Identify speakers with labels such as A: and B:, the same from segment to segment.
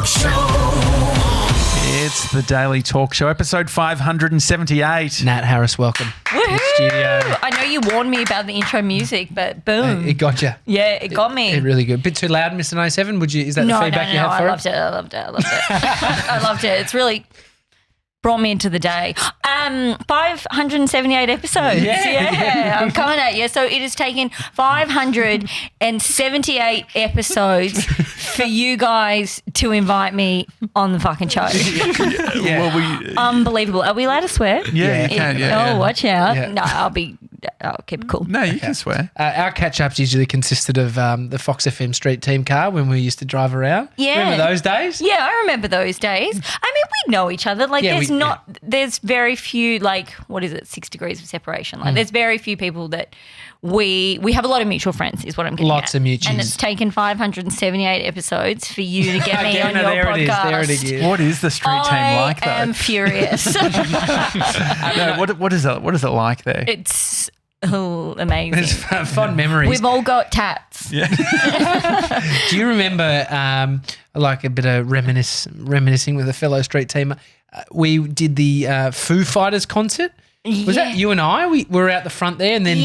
A: Talk Show.
B: It's the Daily Talk Show, episode 578.
C: Nat Harris, welcome to the studio.
D: I know you warned me about the intro music, but boom.
C: It got you.
D: Yeah, it got me.
C: It really good. Bit too loud, Mr. 97? Is that the feedback you had for
D: I loved it. I loved it. I loved it. It's really brought me into the day. 578 episodes. Yeah, I'm coming at you. So it has taken 578 episodes for you guys to invite me on the fucking show.
B: Well,
D: Unbelievable. Are we allowed to swear?
B: Yeah, you can. Yeah.
D: Oh, watch out.
C: Yeah.
D: No, I'll keep it cool.
B: No, you can swear.
C: Our catch-ups usually consisted of the Fox FM Street Team car when we used to drive around.
D: Yeah.
C: Remember those days?
D: Yeah, I remember those days. I mean, we know each other. Like, there's very few, 6 degrees of separation. Like, there's very few people that we have a lot of mutual friends, is what I'm getting
C: Lots
D: at.
C: of mutuals.
D: And it's taken 578 episodes for you to get me on your podcast.
C: There it is.
B: What is the street team like, though?
D: I am furious.
B: No, what is it like there?
D: It's amazing.
C: It's fun memories.
D: We've all got tats.
B: Yeah.
C: Do you remember a bit of reminiscing with a fellow street teamer? We did the Foo Fighters concert. Was that you and I? We were out the front there, and then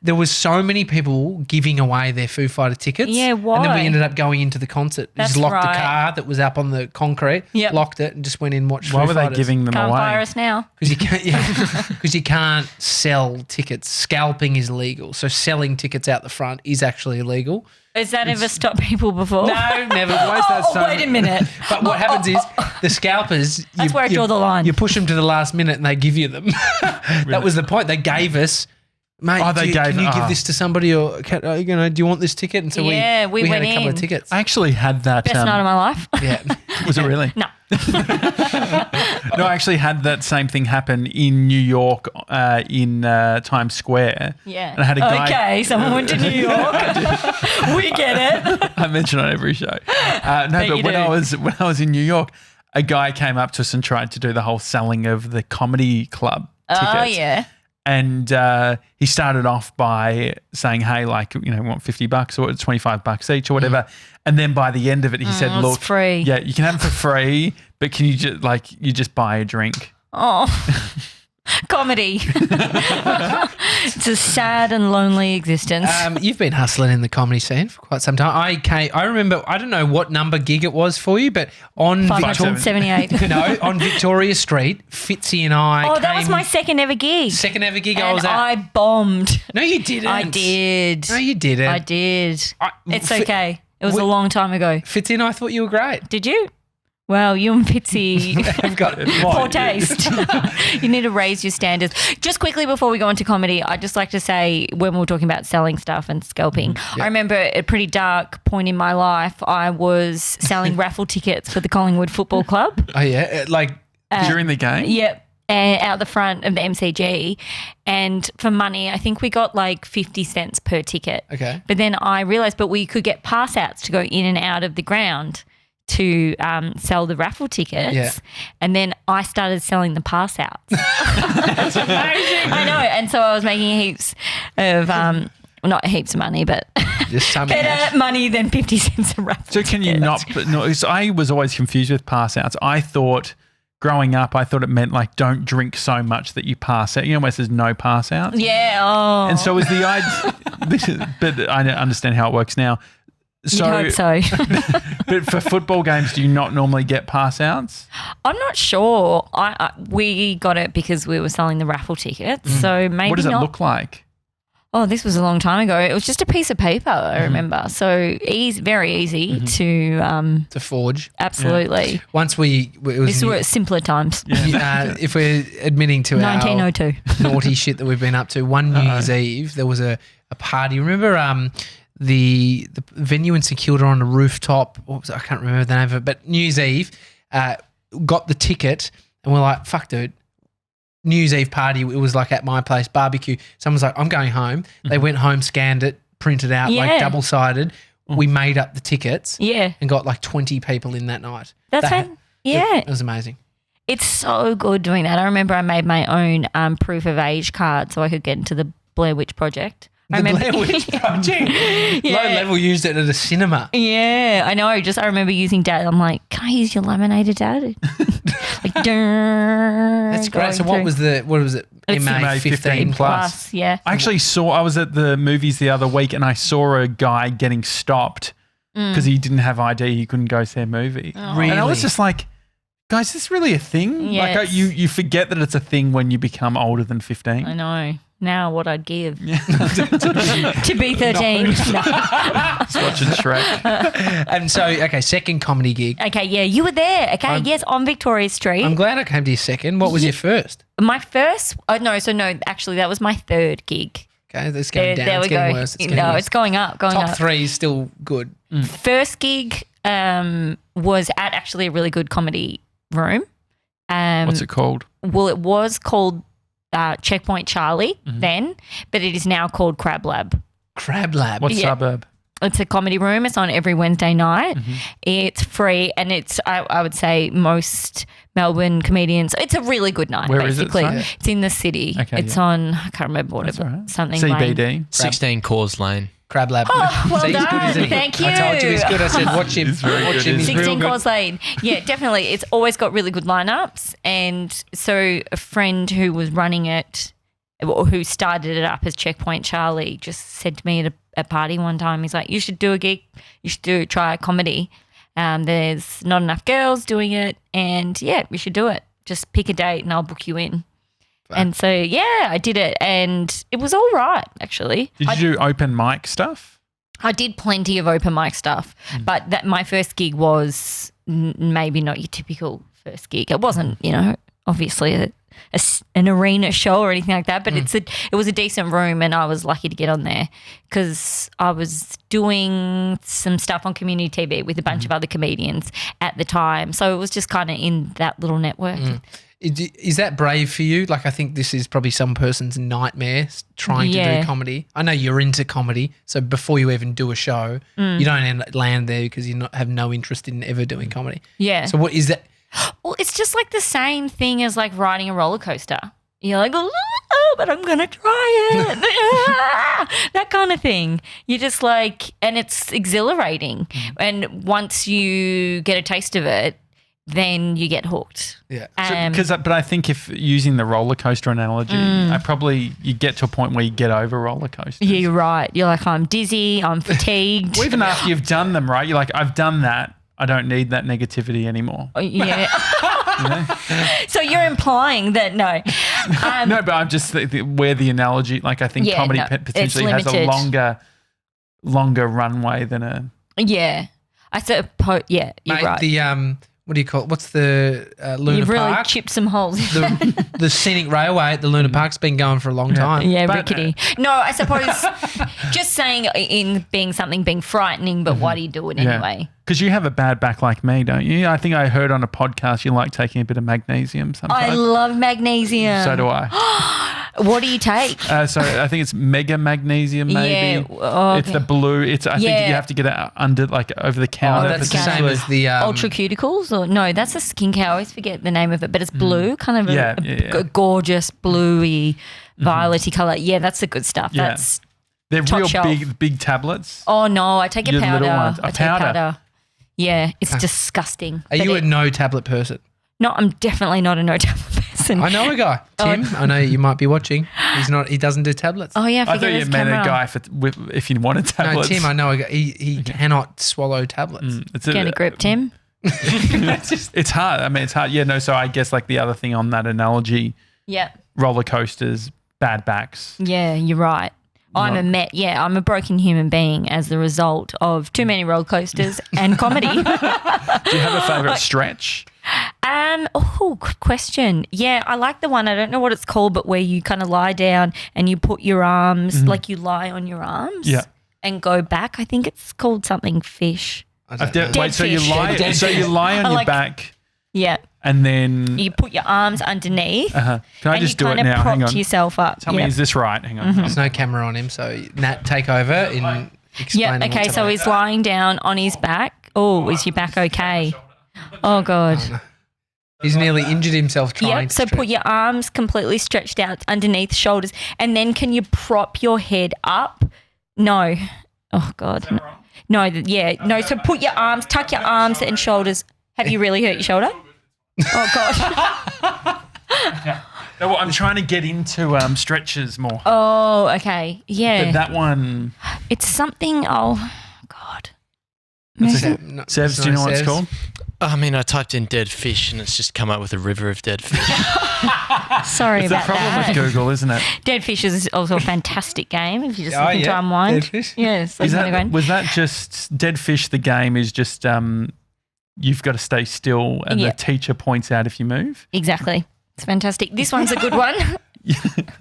C: there was so many people giving away their Foo Fighter tickets.
D: Yeah, why?
C: And then we ended up going into the concert. We just locked the car that was up on the concrete, locked it, and just went in and watched
B: Why
C: Foo
B: were
C: Fighters.
B: they giving them
D: Can't
B: away?
D: fire us now.
C: Because you can't, because you can't sell tickets. Scalping is illegal, so selling tickets out the front is actually illegal.
D: Has that ever stopped people before?
C: No, never. Why is that so?
D: Wait a minute.
C: But what happens is the scalpers.
D: That's where I draw the line.
C: You push them to the last minute and they give you them. That was the point. They gave us, mate. Can you give this to somebody, or do you want this ticket? And so we
D: went
C: had a couple
D: in.
C: of tickets.
B: I actually had that.
D: Best night of my life.
C: Yeah.
B: Was it really?
D: No.
B: No, I actually had that same thing happen in New York, in Times Square.
D: Yeah.
B: And I had a guy.
D: Okay, someone went to New York. We get it.
B: I mention it on every show. But
D: you
B: when
D: do.
B: I was in New York, a guy came up to us and tried to do the whole selling of the comedy club tickets.
D: Oh, yeah.
B: And he started off by saying, "Hey, want $50 or $25 each or whatever." And then by the end of it, he said,
D: it's
B: "Look,
D: free.
B: Yeah, you can have it for free, but can you just buy a drink?"
D: Oh, comedy. It's a sad and lonely existence.
C: You've been hustling in the comedy scene for quite some time. I remember, I don't know what number gig it was for you, but on
D: 578.
C: on Victoria Street, Fitzy and I
D: Oh, that was my second ever gig.
C: second ever gig
D: And
C: I was at.
D: I bombed.
C: No, you didn't.
D: I did.
C: No, you didn't.
D: I did. It's okay. It was
C: we-
D: a long time ago.
C: Fitzy and I thought you were great.
D: Did you? Well, you and Fitzy
C: I've got
D: poor taste. You need to raise your standards. Just quickly before we go into comedy, I'd just like to say when we were talking about selling stuff and scalping, I remember at a pretty dark point in my life, I was selling raffle tickets for the Collingwood Football Club.
C: Oh, yeah.
B: During the game?
D: Yep. And out the front of the MCG. And for money, I think we got 50 cents per ticket.
C: Okay.
D: But then I realised, we could get pass outs to go in and out of the ground to sell the raffle tickets.
C: Yeah.
D: And then I started selling the pass outs. That's amazing. I know. And so I was making heaps of, not heaps of money, but
C: Just some
D: better money than 50 cents a raffle
B: So can you
D: ticket.
B: not? So I was always confused with pass outs. Growing up, I thought it meant don't drink so much that you pass out. You know, where it says no pass outs.
D: Yeah. Oh.
B: And so was the idea, but I don't understand how it works now. So,
D: You'd hope so.
B: But for football games, do you not normally get pass outs?
D: I'm not sure. We got it because we were selling the raffle tickets. So maybe
B: What does it
D: not.
B: look like?
D: Oh, this was a long time ago. It was just a piece of paper, I remember. So very easy to
C: forge.
D: Absolutely.
C: Once
D: These were simpler times.
C: If we're admitting to
D: 1902
C: our naughty shit that we've been up to, one New Year's Eve there was a party. Remember the venue in St Kilda on the rooftop? What was it? I can't remember the name of it. But New Year's Eve, got the ticket and we're like, fuck, dude. New Year's Eve party, it was at my place, barbecue. Someone's like, I'm going home. They went home, scanned it, printed out, double-sided. We made up the tickets and got 20 people in that night. It was amazing.
D: It's so good doing that. I remember I made my own proof of age card so I could get into the Blair Witch Project. I
C: The
D: remember.
C: Blair Witch Project. Low Level used it at a cinema.
D: Yeah, I know. I remember using Dad. I'm like, can I use your laminator, Dad? Like,
C: That's great. So what was it?
D: It's
C: MA 15
B: plus.
D: Yeah.
B: I was at the movies the other week and I saw a guy getting stopped because he didn't have ID. He couldn't go see a movie.
D: Oh.
C: Really?
B: And I was just like, guys, is this really a thing?
D: Yes.
B: Like you forget that it's a thing when you become older than 15.
D: I know. Now what I'd give to be 13. No.
B: Just watching Shrek.
C: And so, okay, second comedy gig.
D: Okay, yeah, you were there. Okay, yes, on Victoria Street.
C: I'm glad I came to your second. What was your first?
D: My first, actually, that was my third gig.
C: Okay, it's going down.
D: There
C: It's
D: we
C: getting
D: go.
C: worse. It's getting worse.
D: It's going up, going
C: Top
D: up.
C: 3 is still good.
D: First gig was at actually a really good comedy room.
B: What's it called?
D: Well, it was called Checkpoint Charlie then, but it is now called Crab Lab.
C: Crab Lab.
B: What
D: Yeah.
B: suburb?
D: It's a comedy room. It's on every Wednesday night. It's free, and it's I would say most Melbourne comedians. It's a really good night.
B: Where is it,
D: basically.
B: sorry?
D: It's in the city.
B: Okay,
D: It's on. I can't remember what
B: That's
D: it
B: all right.
D: something. Lane.
B: CBD.
A: 16 Cause Lane.
C: Crab Lab.
D: Oh, well
C: See, he's good,
D: done.
C: isn't he?
D: Thank you.
C: I told you he's good. I said, watch him.
B: He's very
C: Watch
B: good,
C: him. He's
B: isn't
C: real
D: 16
C: good.
D: Cause Lane. Yeah, definitely. It's always got really good lineups. And so a friend who was running it, or who started it up as Checkpoint Charlie, just said to me at a party one time, he's like, you should do a gig. You should try a comedy. There's not enough girls doing it. And yeah, you should do it. Just pick a date and I'll book you in. And so, yeah, I did it. And it was all right, actually.
B: Did you do open mic stuff?
D: I did plenty of open mic stuff, but my first gig was maybe not your typical first gig. It wasn't, obviously an arena show or anything like that, but it was a decent room, and I was lucky to get on there because I was doing some stuff on community TV with a bunch of other comedians at the time. So it was just kind of in that little network.
C: Is that brave for you? Like, I think this is probably some person's nightmare trying to do comedy. I know you're into comedy, so before you even do a show, you don't land there because you have no interest in ever doing comedy.
D: Yeah.
C: So what is that?
D: Well, it's just like the same thing as like riding a roller coaster. You're like, oh, but I'm going to try it. That kind of thing. You're just like, and it's exhilarating. And once you get a taste of it, then you get hooked.
C: Yeah.
B: But I think if using the roller coaster analogy, you get to a point where you get over roller coasters.
D: Yeah, you're right. You're like, I'm dizzy, I'm fatigued.
B: Well, even after you've done them, right? You're like, I've done that. I don't need that negativity anymore.
D: Yeah.
B: You know?
D: So you're implying that no.
B: No, but I'm just where the analogy, like I think
D: Yeah,
B: comedy
D: no,
B: potentially
D: it's
B: has a
D: limited.
B: longer runway than a.
D: Yeah. I suppose, yeah, you're
C: Mate,
D: right.
C: the what do you call it? What's the Luna
D: You've really
C: Park?
D: chipped some holes.
C: The scenic railway at the Luna Park's been going for a long time.
D: Yeah,
B: But-
D: rickety. No, I suppose just saying in being frightening, but why do you do it anyway?
B: Because you have a bad back like me, don't you? I think I heard on a podcast you like taking a bit of magnesium sometimes.
D: I love magnesium.
B: So do I.
D: What do you take?
B: So I think it's mega magnesium, maybe.
D: Yeah, okay.
B: It's the blue. I think
D: Yeah.
B: you have to get it under, like over the
C: Oh,
B: counter.
C: that's the same
B: potentially.
C: as the
D: Ultra cuticles, or no? That's a skincare. I always forget the name of it, but it's blue, kind of a gorgeous bluey, violety color. Yeah, that's the good stuff.
B: Yeah.
D: That's
B: They're
D: top
B: real
D: shelf.
B: big tablets.
D: oh no, I take a
B: Your little
D: powder.
B: ones. A
D: I take
B: powder?
D: powder. Yeah, it's disgusting.
C: Are
D: But
C: you a no tablet person?
D: No, I'm definitely not a no tablet person.
C: I know a guy, Tim. I know you might be watching. He's not. He doesn't do tablets.
D: Oh yeah,
B: I thought
D: forget
B: you
D: his
B: meant
D: camera.
B: a guy if you wanted
C: no,
B: tablets.
C: Tim. I know a guy. He cannot swallow tablets.
D: Get a grip, Tim.
B: It's hard. I mean, it's hard. Yeah, no. So I guess like the other thing on that analogy,
D: Yeah.
B: roller coasters, bad backs.
D: Yeah, you're right. I'm a broken human being as the result of too many roller coasters and comedy.
B: Do you have a favorite stretch?
D: Good question. Yeah, I like the one, I don't know what it's called, but where you kind of lie down and you put your arms, like you lie on your arms.
B: Yeah.
D: And go back. I think it's called something fish.
C: I don't know.
B: Wait, so you
D: fish.
B: lie?
C: Dead
B: So you lie on
D: I
B: your
D: like-
B: back,
D: Yeah.
B: and then
D: You put your arms underneath.
B: Can I
D: and
B: just
D: you
B: do it
D: kind of
B: now? Hang
D: prop
B: on.
D: yourself up.
B: Tell me, is this right? Hang on.
C: There's no camera on him, so Nat, take over in explaining.
D: Yeah, okay,
C: what's
D: so
C: happening.
D: he's lying down on his back. Oh, is your back okay? Oh, God.
C: He's nearly injured himself trying to
D: So
C: stretch.
D: put your arms completely stretched out underneath shoulders, and then can you prop your head up? No. Oh God. No. No. So put your arms, tuck your arms and shoulders. Have you really hurt your shoulder? Oh God.
B: No, well, I'm trying to get into stretches more.
D: Oh, okay. Yeah.
B: But that one,
D: It's something. Oh God.
B: Sevs, do you know what it's called?
A: I mean, I typed in dead fish and it's just come up with a river of dead fish.
D: Sorry
B: It's the
D: about
B: problem
D: that.
B: with Google, isn't it?
D: Dead Fish is also a fantastic game if you're just
C: Oh,
D: looking to
C: yeah.
D: unwind.
C: Dead Fish?
D: Yes.
B: Was that just Dead Fish? The game is just you've got to stay still, and
D: Yeah.
B: the teacher points out if you move.
D: Exactly. It's fantastic. This one's a good one.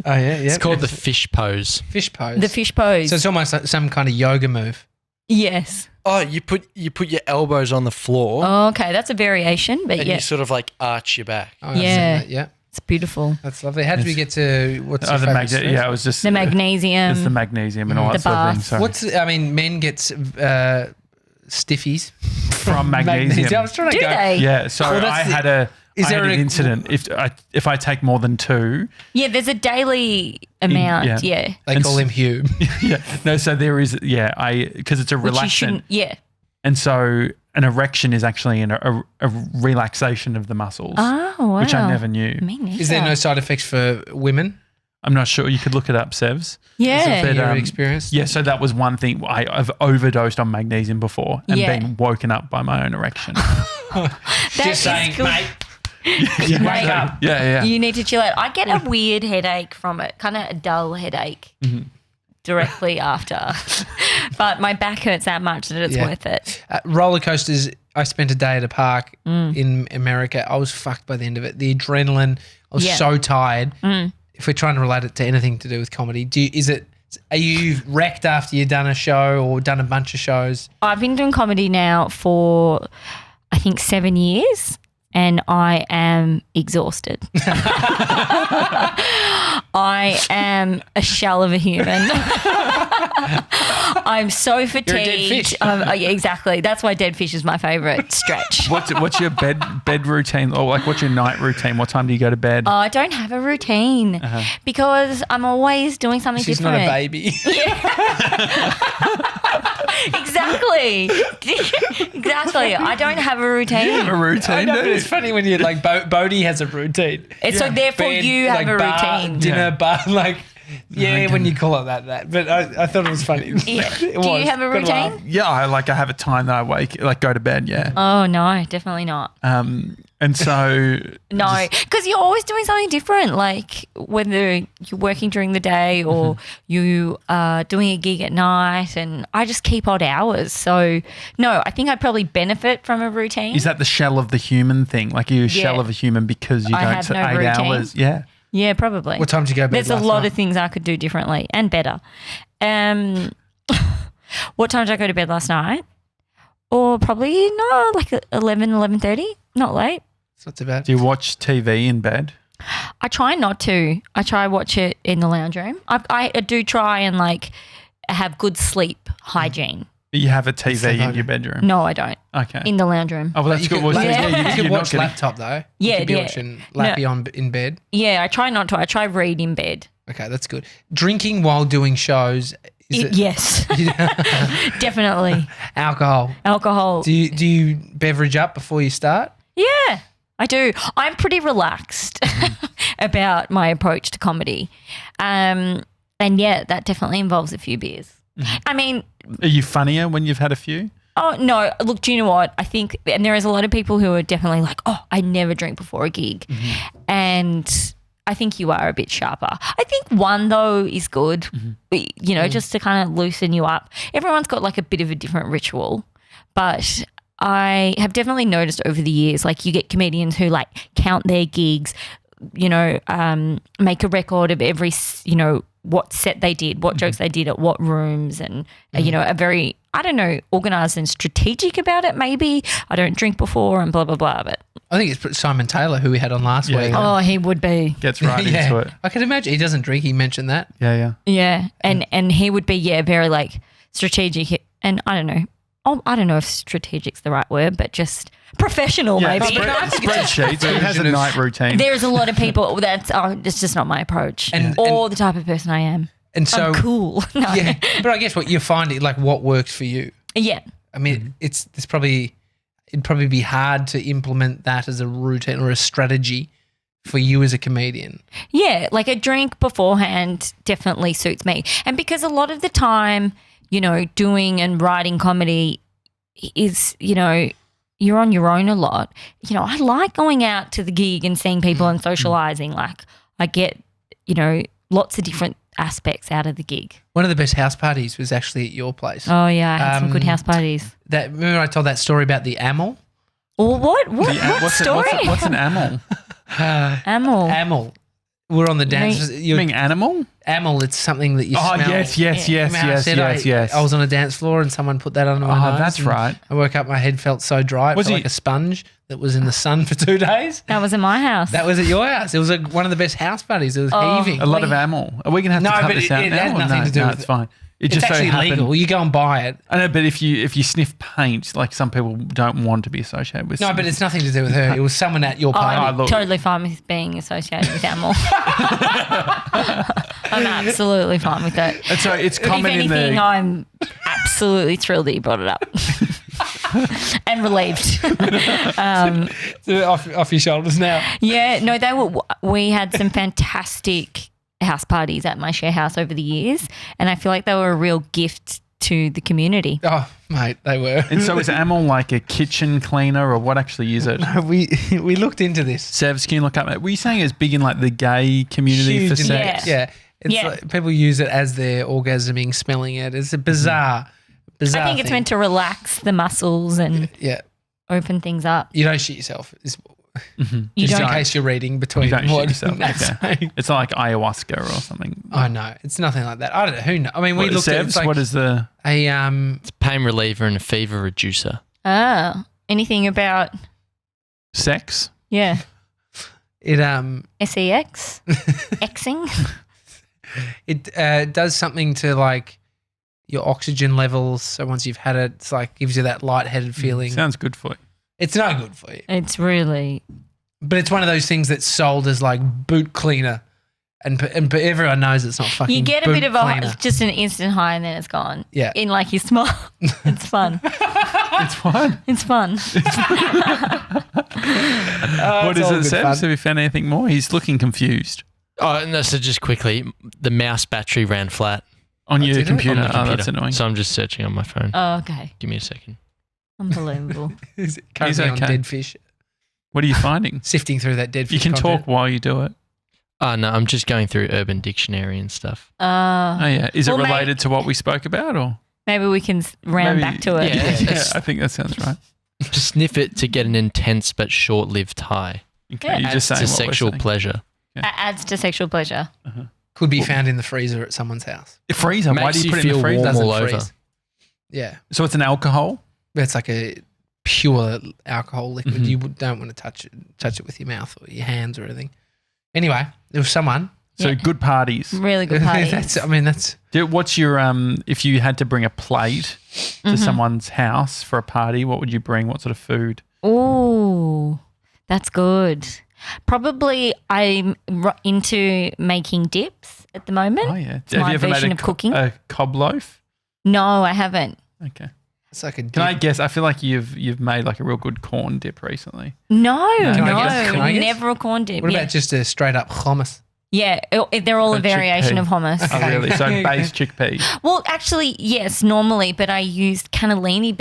C: Oh, yeah.
A: It's called the fish pose.
C: fish pose.
D: The fish pose.
C: So it's almost like some kind of yoga move.
D: Yes.
A: Oh, you put your elbows on the floor
D: Oh, okay. That's a variation, but
A: and
D: yeah,
A: you sort of like arch your back.
C: Oh, I've seen
D: Yeah.
C: that, yeah.
D: it's beautiful.
C: That's lovely. How did we get to what's your
B: the
C: favourite stretch?
B: yeah, it was just
D: The magnesium.
B: It's the magnesium and all
D: the
B: that sort of thing.
D: bath.
B: So
C: What's men get stiffies
B: from magnesium.
C: I was trying to
D: Do
C: go.
D: they?
B: Yeah, so
C: Well, that's
B: I
C: the-
B: had an
C: an
B: incident. If I take more than 2,
D: Yeah, there's a daily amount.
B: yeah.
D: Yeah.
C: They
B: And
C: call him Hugh.
B: yeah, no, so there is because it's a
D: Which you
B: relaxant,
D: shouldn't. Yeah.
B: and so an erection is actually a relaxation of the muscles,
D: Oh, wow.
B: which I never knew.
D: Me neither.
C: Is there no side effects for women?
B: I'm not sure. You could look it up, Sevs.
D: Yeah.
B: But,
C: Your experience?
B: Yeah, so that was one thing. I've overdosed on magnesium before and
D: Yeah.
B: been woken up by my own erection.
D: That
C: Just
D: is
C: saying,
D: good.
C: mate.
D: Mate,
C: Wake up.
B: Yeah.
D: You need to chill out. I get a weird headache from it, kind of a dull headache directly after. But my back hurts that much that it's
C: Yeah.
D: worth it.
C: Roller coasters. I spent a day at a park in America. I was fucked by the end of it. The adrenaline. I was
D: Yeah.
C: so tired. If we're trying to relate it to anything to do with comedy, are you wrecked after you've done a show or done a bunch of shows?
D: I've been doing comedy now for, I think, 7 years. And I am exhausted. I am a shell of a human. I'm so fatigued.
C: You're a dead fish.
D: Yeah, exactly. That's why dead fish is my favourite stretch.
B: What's your bed routine, or like what's your night routine? What time do you go to bed?
D: I don't have a routine because I'm always doing something
C: She's
D: different.
C: not a baby.
D: Exactly. Exactly. I don't have a routine.
B: a routine,
C: I know, but
B: dude.
C: it's funny when you like Bodhi has a routine.
D: And so therefore
C: Bed,
D: you have
C: like
D: a
C: bar,
D: routine.
C: dinner, bar, like when you call it that. But I thought it was funny.
D: Yeah.
C: It
D: Do
C: was.
D: you have a
C: Good laugh.
D: routine?
B: Yeah, I have a time that I go to bed. Yeah.
D: Oh no, definitely not.
B: And so
D: No, because you're always doing something different, like whether you're working during the day or you are doing a gig at night, and I just keep odd hours. So, no, I think I probably benefit from a routine.
B: is that the shell of the human thing? Like you're a shell of a human because you
D: I
B: don't
D: have
B: sit
D: no
B: 8
D: routine.
B: hours. Yeah.
D: Yeah, probably.
C: What time did you go to bed
D: There's a
C: last
D: lot
C: night?
D: of things I could do differently and better. What time did I go to bed last night? Or probably, no, like 11:30, not late.
C: It's not too bad.
B: Do you watch TV in bed?
D: I try not to. I try watch it in the lounge room. I do try and like have good sleep hygiene.
B: You have a TV in
C: harder.
B: your bedroom.
D: No, I don't.
B: Okay.
D: In the lounge room.
B: Oh, well, that's
C: You
B: good.
C: could,
B: Well,
C: like,
B: yeah,
C: you could
B: you're not
C: watch
B: getting-
C: laptop though.
D: Yeah,
C: you could be
D: yeah.
C: watching Lappy in bed.
D: Yeah, I try not to. I try read in bed.
C: Okay, that's good. Drinking while doing shows. Is it
D: Yes, definitely.
C: alcohol?
D: Alcohol.
C: Do you beverage up before you start?
D: Yeah, I do. I'm pretty relaxed about my approach to comedy. And yeah, that definitely involves a few beers. I mean,
B: Are you funnier when you've had a few?
D: oh, no. Look, do you know what? I think, and there is a lot of people who are definitely like, oh, I never drink before a gig. And I think you are a bit sharper. I think one, though, is good, you know, just to kind of loosen you up. Everyone's got like a bit of a different ritual, but I have definitely noticed over the years, like you get comedians who like count their gigs, you know, make a record of every, you know, what set they did, what jokes they did at what rooms, and, you know, are very, I don't know, organised and strategic about it maybe. I don't drink before and blah, blah, blah. But
C: I think it's Simon Taylor who we had on last week.
D: oh, he would be.
B: Gets right into
C: yeah,
B: it.
C: I can imagine. He doesn't drink. He mentioned that.
B: Yeah, yeah.
D: Yeah. And he would be, very like strategic. And I don't know. I don't know if strategic's the right word, but just professional maybe.
B: Spreadsheets. Who has a night routine?
D: There's a lot of people it's just not my approach or the type of person I am.
C: And so
D: I'm cool. No.
C: Yeah, but I guess what you're finding, like what works for you.
D: Yeah.
C: I mean, it'd probably be hard to implement that as a routine or a strategy for you as a comedian.
D: Yeah, like a drink beforehand definitely suits me. And because a lot of the time, you know, doing and writing comedy is, you know, you're on your own a lot. You know, I like going out to the gig and seeing people and socializing. Like I get, you know, lots of different aspects out of the gig.
C: One of the best house parties was actually at your place.
D: Oh, yeah, I had some good house parties.
C: Remember I told that story about the amel?
D: Or what? What story?
B: What's an amel?
D: Amel.
C: Amel. We're on the dance.
B: You mean animal?
C: Amel, it's something that you smell.
B: Yes.
C: I was on a dance floor and someone put that under my nose.
B: That's right.
C: I woke up, my head felt so dry. It felt like a sponge that was in the sun for 2 days.
D: That was at my house.
C: That was at your house. It was one of the best house parties. It was heaving.
B: A lot of amel. Are we going to have to cut this out
C: it
B: now?
C: had nothing to do with
B: it's fine.
C: It's
B: just
C: actually legal. You go and buy it.
B: I know, but if you sniff paint, like some people don't want to be associated with.
C: No, but it's nothing to do with her. It was someone at your party.
D: I'm totally fine with being associated with Amel. I'm absolutely fine with that.
B: And so it's common
D: if anything, I'm absolutely thrilled that you brought it up. And relieved.
C: Off your shoulders now.
D: Yeah, no, we had some fantastic house parties at my share house over the years, and I feel like they were a real gift to the community.
C: Oh, mate, they were.
B: And so is amel like a kitchen cleaner, or what actually is it?
C: we looked into this.
B: Sevs, can you look up? Were you saying it's big in like the gay community
C: Huge
B: for sex?
C: Yeah. It's like people use it as they're orgasming, smelling it. It's a bizarre
D: I think it's
C: thing.
D: meant to relax the muscles and open things up.
C: You don't shit yourself.
D: You
C: Just
D: don't.
C: in case you're reading between
B: You don't shit
C: what
B: yourself.
C: Nat's
B: Okay.
C: saying.
B: It's not like ayahuasca or something.
C: Oh no, it's nothing like that. I don't know. Who knows? I mean, we looked at
B: Sevs, what is the
C: a
A: It's a pain reliever and a fever reducer.
D: Oh, anything about
B: sex?
D: it sex xing?
C: It does something to like your oxygen levels. So once you've had it, it's like gives you that lightheaded feeling.
B: Sounds good for you.
C: It's no good for you.
D: It's really,
C: But it's one of those things that's sold as like boot cleaner, and everyone knows it's not fucking.
D: you get a
C: boot
D: bit of
C: cleaner.
D: just an instant high and then it's gone.
C: Yeah.
D: In like your smile. It's fun.
B: It's fun.
D: It's fun.
B: What
C: it's
B: is
C: all
B: it,
C: good
B: Sevs?
C: fun.
B: Have you found anything more? He's looking confused.
A: Oh, no, so just quickly, the mouse battery ran flat
B: On your
C: did it?
B: computer.
A: on the computer.
B: Oh, that's annoying.
A: So I'm just searching on my phone.
D: Oh, okay.
A: Give me a second.
D: Unbelievable.
C: Is it currently on
B: okay.
C: dead fish,
B: What are you finding?
C: sifting through that dead fish.
B: You can
C: content.
B: talk while you do it.
A: Oh, no, I'm just going through Urban Dictionary and stuff.
B: Oh, yeah. Is it
D: Well,
B: related to what we spoke about, or?
D: Maybe we can round
B: Maybe-
D: back to it.
A: Yeah.
B: I think that sounds right.
A: Sniff it to get an intense but short-lived high.
B: Okay,
D: Yeah.
B: you're just
A: It's
B: saying
A: a
B: what we're
A: sexual
B: saying.
A: pleasure.
D: Adds to sexual pleasure.
C: Could be found in the freezer at someone's house.
B: Freezer. Why
A: Makes
B: do you
A: you
B: put it in the
A: feel
B: freezer?
A: warm
C: Doesn't
A: all over.
C: freeze. Yeah,
B: So it's an alcohol.
C: it's like a pure alcohol liquid.
A: Mhm.
C: You don't want to touch it with your mouth or your hands or anything. Anyway, there was someone.
B: So
D: Yeah.
B: good parties.
D: Really good parties.
C: that's
B: What's your if you had to bring a plate to
D: Mm-hmm.
B: someone's house for a party, what would you bring? What sort of food?
D: Ooh, that's good. Probably I'm into making dips at the moment.
B: Oh yeah.
D: It's my version of cooking.
B: a cob loaf?
D: No, I haven't.
B: Okay.
C: it's like a.
B: Can I guess? I feel like you've made like a real good corn dip recently.
D: No,
C: Can I guess?
D: never a corn dip.
C: What
D: yeah.
C: about just a straight up hummus?
D: Yeah, they're all a
B: A
D: variation
B: chickpea.
D: of hummus.
B: Oh really? So base chickpea.
D: Well, actually, yes, normally, but I used cannellini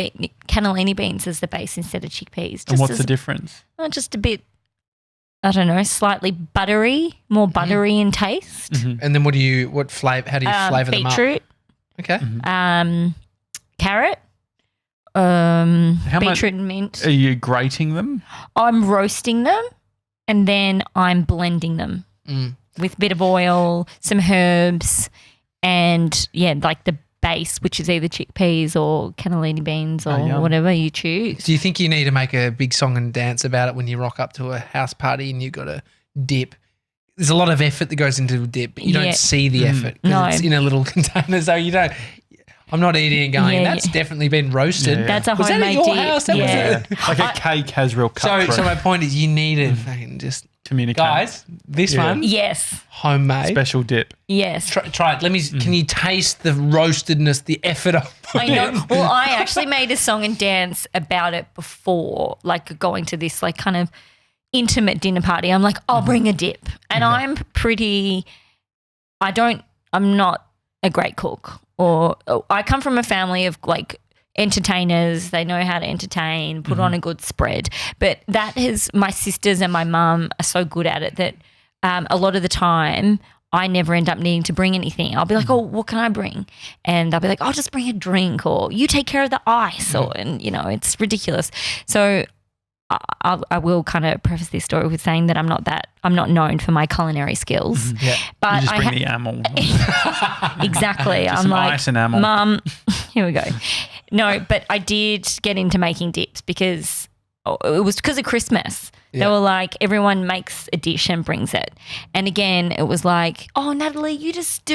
D: beans as the base instead of chickpeas.
B: And what's
D: as
B: the difference?
D: just a bit, I don't know, slightly buttery, more buttery in taste.
C: And then what flavor? How do you flavor them up?
D: Beetroot,
C: Okay.
D: carrot,
B: much-
D: beetroot and mint.
B: Are you grating them?
D: I'm roasting them and then I'm blending them with a bit of oil, some herbs, and like the base, which is either chickpeas or cannellini beans or
B: yum.
D: whatever you choose.
C: Do you think you need to make a big song and dance about it when you rock up to a house party and you got to dip? There's a lot of effort that goes into a dip, but you
D: Yeah.
C: don't see the effort because
D: No.
C: it's in a little container, so you don't. I'm not eating and going,
D: Yeah,
C: that's definitely been roasted.
B: Yeah.
D: That's a
C: Was that at
D: homemade
C: your
D: dip.
C: house? That was
D: Yeah.
C: it?
B: Like a cake has real cut
C: So my point is, you need to fucking just
B: communicate.
C: guys. This
B: Yeah.
C: one,
D: Yes.
C: homemade.
B: Special dip.
D: Yes.
C: Try it. Let me. Can you taste the roastedness, the effort of
D: I know. Well, I actually made a song and dance about it before, like going to this like kind of intimate dinner party. I'm like, I'll bring a dip. And I'm not a great cook, or I come from a family of like entertainers. They know how to entertain, put on a good spread. But my sisters and my mum are so good at it that a lot of the time I never end up needing to bring anything. I'll be like, oh, what can I bring? And I'll be like, I'll just bring a drink, or you take care of the ice, and it's ridiculous. So I will kind of preface this story with saying that I'm not known for my culinary skills.
C: Yeah.
D: But
B: You just bring the amel.
D: exactly.
B: Just
D: I'm
B: some
D: like,
B: ice and amel.
D: Mum, here we go. No, but I did get into making dips because it was because of Christmas. They were like, everyone makes a dish and brings it. And again, it was like, oh, Natalie, you just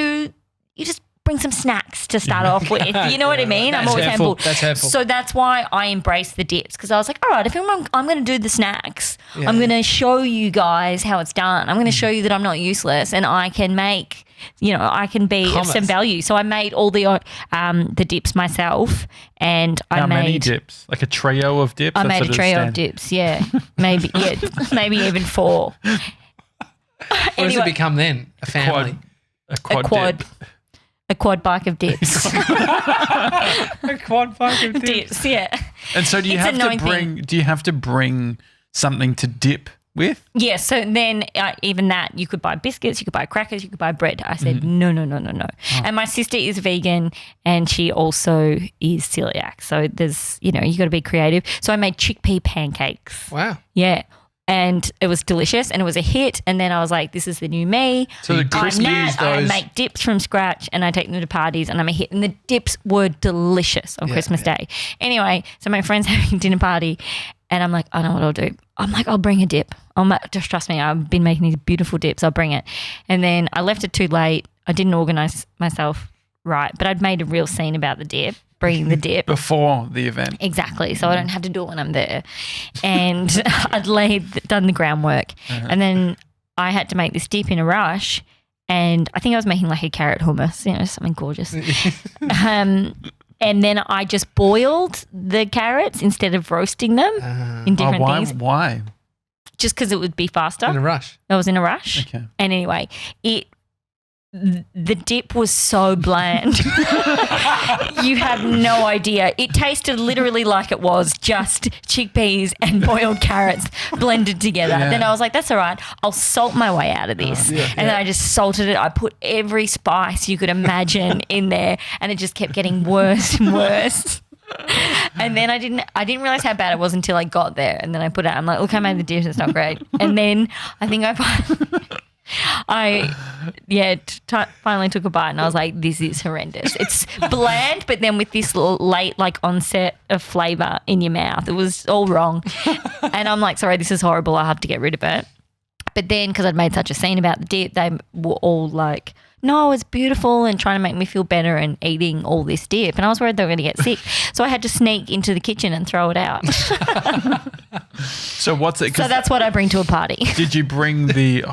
D: bring some snacks to start off with. You know what I mean? I'm
C: That's
D: always
C: hurtful.
D: humble.
C: That's hurtful.
D: So that's why I embraced the dips, because I was like, all right, if I'm going to do the snacks, I'm going to show you guys how it's done. I'm going to show you that I'm not useless and I can make, I can be of some value. So I made all the dips myself, and
B: How many dips? Like a trio of dips?
D: I
B: That's
D: made
B: what
D: a
B: it
D: trio of
B: stands.
D: dips. Yeah, maybe even 4.
C: What does it become then? A family.
B: A quad dip.
D: A quad bike of dips.
C: A quad bike of
D: Dips, yeah.
B: And so do you
D: It's
B: have
D: a
B: to
D: known
B: bring?
D: thing.
B: Do you have to bring something to dip with?
D: Yeah, so then even that, you could buy biscuits, you could buy crackers, you could buy bread. I said, no.
B: Oh.
D: And my sister is vegan and she also is celiac. So there's, you got to be creative. So I made chickpea pancakes.
C: Wow.
D: Yeah. And it was delicious and it was a hit. And then I was like, this is the new me.
B: So the
C: You
B: crispy
C: use
D: I
C: those-
D: make dips from scratch and I take them to parties and I'm a hit. And the dips were delicious on Christmas Day. Anyway, so my friend's having a dinner party and I'm like, I know what I'll do. I'm like, I'll bring a dip. Just trust me, I've been making these beautiful dips. I'll bring it. And then I left it too late. I didn't organise myself right, but I'd made a real scene about the dip, bringing the dip.
B: Before the event.
D: Exactly. So I don't have to do it when I'm there. And I'd done the groundwork. And then I had to make this dip in a rush. And I think I was making like a carrot hummus, something gorgeous. And then I just boiled the carrots instead of roasting them in different things.
B: Why?
D: Just because it would be faster.
C: In a rush.
D: I was in a rush.
B: Okay.
D: And anyway, the dip was so bland. You have no idea. It tasted literally like it was just chickpeas and boiled carrots blended together.
B: Yeah.
D: Then I was like, that's all right. I'll salt my way out of this. And then I just salted it. I put every spice you could imagine in there and it just kept getting worse and worse. And then I didn't realize how bad it was until I got there. And then I put it out. I'm like, look, I made the dish. It's not great. And then I think finally took a bite and I was like, this is horrendous. It's bland, but then with this late onset of flavour in your mouth. It was all wrong. And I'm like, sorry, this is horrible. I have to get rid of it. But then because I'd made such a scene about the dip, they were all like, no, it's beautiful, and trying to make me feel better and eating all this dip. And I was worried they were going to get sick. So I had to sneak into the kitchen and throw it out.
B: So what's it?
D: So that's what I bring to a party.
B: Did you bring the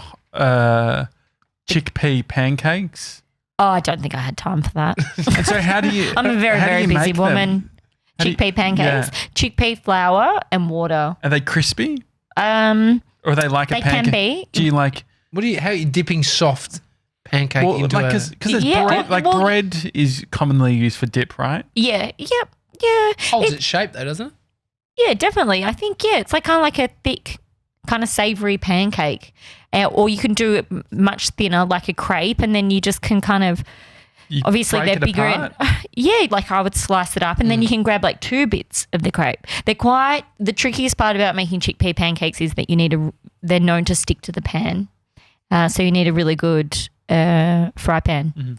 B: chickpea pancakes?
D: Oh, I don't think I had time for that.
B: And so how do you?
D: I'm a very,
B: how do
D: very
B: you
D: busy
B: make them?
D: woman.
B: How do you-
D: Chickpea pancakes, chickpea flour and water.
B: Are they crispy? Or are they like
D: They
B: a pancake?
D: can be.
B: Do you like?
C: How are you dipping soft pancake
B: Well,
C: into
B: like
C: a...
B: because
D: Yeah,
B: bread,
D: well-
B: bread is commonly used for dip, right?
D: Yeah, yeah.
C: holds its shape though, doesn't it?
D: Yeah, definitely. I think, it's like kind of like a thick, kind of savoury pancake. Or you can do it much thinner, like a crepe, and then you just can kind of,
B: You
D: obviously
B: break
D: they're
B: it
D: bigger.
B: apart?
D: Yeah, like I would slice it up and then you can grab like 2 bits of the crepe. The trickiest part about making chickpea pancakes is that they're known to stick to the pan. So you need a really good fry pan,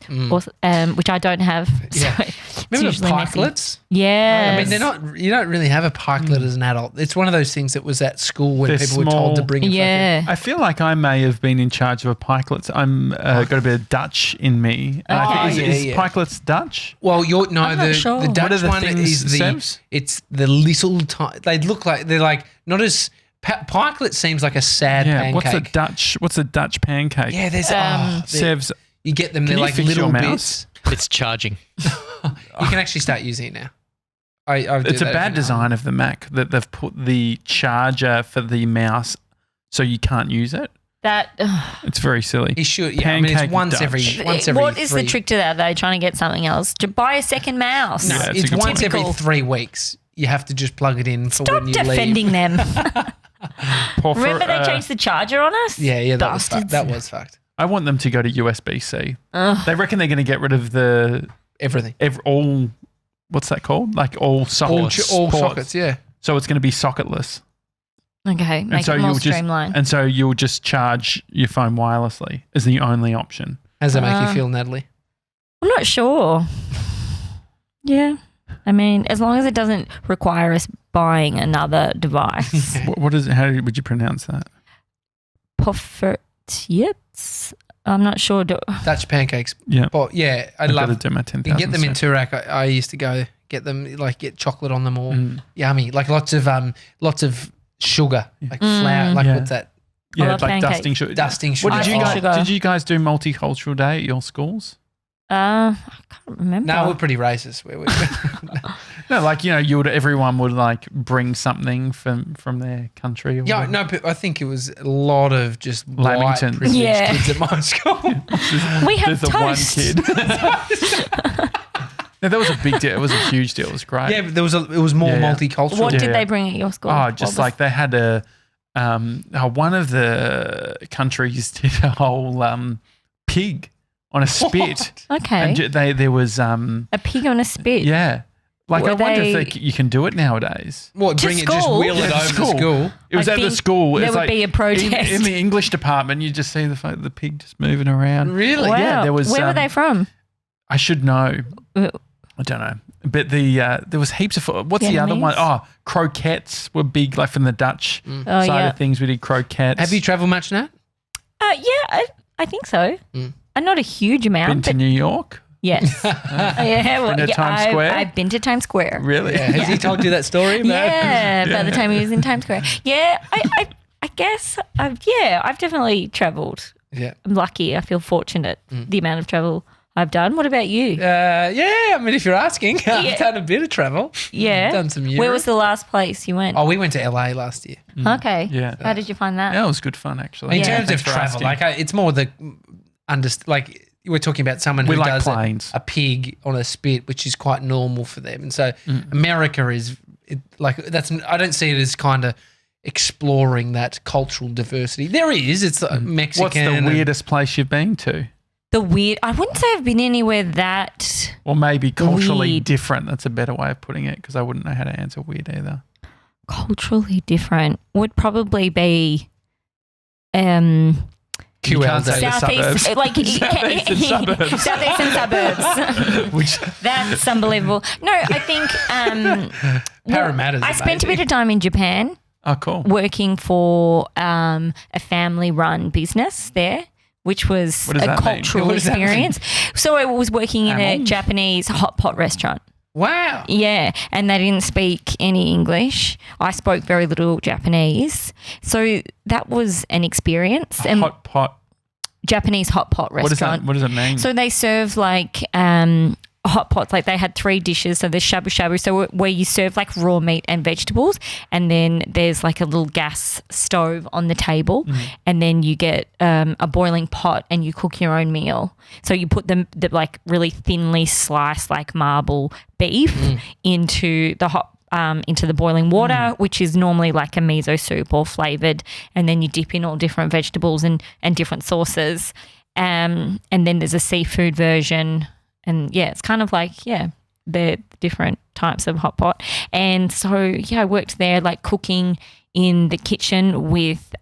D: which I don't have.
C: Yeah.
D: So it's
C: Remember
D: usually messy.
C: pikelets?
D: Yeah.
C: I mean, they're not. You don't really have a pikelet as an adult. It's one of those things that was at school when
B: They're
C: people were told to
B: small.
C: bring.
B: I feel like I may have been in charge of a pikelet. I'm got a bit of Dutch in me. Is pikelets Dutch?
C: Well,
D: I'm not sure.
C: the
B: What are
C: Dutch
B: the
C: one
B: things,
C: is
B: Sebs?
C: it's the little they look like they're like not as pikelet seems like a sad pancake.
B: What's a Dutch pancake?
C: Yeah, there's
B: Sebs,
C: you get them.
B: Can
C: They're
B: you
C: like
B: fix
C: little
B: your
C: bits.
B: mouse?
A: It's charging.
C: You can actually start using it now.
B: It's a bad design of the Mac that they've put the charger for the mouse so you can't use it.
D: That.
B: It's very silly.
C: You should. Yeah, I mean, it's
B: Pancake
C: once
B: Dutch.
C: every.
D: What is the
C: three-
D: trick to that? Are they trying to get something else? To buy a second mouse?
C: No,
B: Yeah, it's a
C: it's
B: good
C: once
B: point.
C: every 3 weeks. You have to just plug it in for
D: Stop
C: when you leave.
D: defending them.
B: Porphyr-
D: Remember they changed the charger on us?
C: Yeah, that was fucked.
D: Bastards.
C: That was fucked.
B: I want them to go to USB-C. They reckon they're going to get rid of
C: Everything.
B: all. What's that called? Like all sockets.
C: All
B: ports.
C: sockets. Yeah.
B: So it's going to be socketless.
D: Okay, make it more streamlined.
B: And so you'll just charge your phone wirelessly is the only option.
C: How does that make you feel, Natalie?
D: I'm not sure. Yeah. I mean, as long as it doesn't require us buying another device.
B: What is it? How would you pronounce that?
D: Poffertjes? I'm not sure.
C: Dutch pancakes.
B: Yeah.
C: But yeah, I
B: I've
C: love
B: got to do my
C: You
B: 10,000
C: can get them in
B: steps.
C: Turak. I used to go get them, like get chocolate on them all. Yummy. Like lots of sugar, like flour. Like
B: Yeah.
C: what's that?
B: Yeah,
D: love
B: like
D: pancakes.
B: dusting sugar.
C: Dusting sugar.
B: What did you
D: I
B: guys?
D: sugar.
B: Did you guys do multicultural day at your schools?
D: I can't remember.
C: No, we're pretty racist.
B: No, like everyone would like bring something from their country. Or
C: Yeah,
B: whatever.
C: no, but I think it was a lot of just white
B: Lamingtons.
C: privileged
D: Yeah.
C: kids at my school.
D: we had
B: There's the one
D: toast.
B: kid. No, that was a big deal. It was a huge deal. It was great.
C: Yeah, but it was more
B: Yeah.
C: multicultural.
D: What
B: Yeah.
D: did they bring at your school?
B: Oh, just like they had one of the countries did a whole pig on a spit.
D: Okay.
B: And there was
D: a pig on a spit.
B: yeah. Like
D: Were
B: I wonder
D: they-
B: if you can do it nowadays.
C: What,
D: To
C: bring it, just
D: school?
C: wheel it
B: Yeah, to
C: over to
B: school.
C: school?
B: It was
D: I
B: at the
D: think
B: school.
D: there
B: It's
D: would
B: like
D: be a protest.
B: in the English department. You just see the pig just moving around.
C: Really?
D: Wow.
B: Yeah, there was.
D: Where were they from?
B: I should know.
D: Uh,
B: I don't know. But there was heaps of. What's the other one?
D: Vietnamese?
B: Oh, croquettes were big, like from the Dutch
D: Oh,
B: side
D: yeah.
B: of things. We did croquettes.
C: Have you travelled much, Nat?
D: Yeah, I think so. Not a huge amount,
B: been to
D: but
B: New York?
D: yes.
B: Been to Times Square?
D: I've been to Times Square.
B: Really?
C: Yeah. Has he told you that story?
D: Yeah, by the time he was in Times Square. Yeah, I guess, I've definitely travelled.
C: Yeah.
D: I'm lucky. I feel fortunate the amount of travel I've done. What about you?
C: Yeah, I mean, if you're asking, I've
D: Yeah.
C: done a bit of travel.
D: Yeah.
C: Done some Europe.
D: Where was the last place you went?
C: Oh, we went to LA last year.
D: Okay.
B: Yeah.
D: How did you find that?
B: Yeah, it was good fun actually.
C: In
D: Yeah.
C: terms of
B: Thanks for
C: travel,
B: asking.
C: it's more the like we're talking about someone
B: We
C: who
B: like
C: does
B: planes.
C: a pig on a spit, which is quite normal for them. And so America is I don't see it as kind of exploring that cultural diversity. There is. It's Mexican.
B: What's the
C: and-
B: weirdest place you've been to?
D: I wouldn't say I've been anywhere that
B: Or maybe culturally
D: Weird.
B: different. That's a better way of putting it because I wouldn't know how to answer weird either.
D: culturally different. Would probably be
B: You can't say the
D: southeast,
B: suburbs.
D: like
B: Southeastern suburbs.
D: southeastern suburbs.
B: Which
D: That's unbelievable. No, I think
C: Parramatta's
D: I spent a
C: amazing.
D: bit of time in Japan
B: oh cool.
D: working for a family-run business there, which was
B: What does
D: a
B: that mean?
D: cultural
C: What does that mean?
D: experience. So I was working in a
B: Amon?
D: Japanese hot pot restaurant.
C: Wow.
D: Yeah, and they didn't speak any English. I spoke very little Japanese. So that was an experience. And
B: Hot pot.
D: Japanese hot pot restaurant.
B: What does it mean?
D: So they serve like hot pots. Like they had 3 dishes. So there's shabu shabu. So where you serve like raw meat and vegetables, and then there's like a little gas stove on the table, and then you get a boiling pot and you cook your own meal. So you put the like really thinly sliced like marble beef into the into the boiling water, which is normally like a miso soup or flavored, and then you dip in all different vegetables and different sauces, and then there's a seafood version. And yeah, it's kind of like, they're different types of hot pot. And so, I worked there like cooking in the kitchen with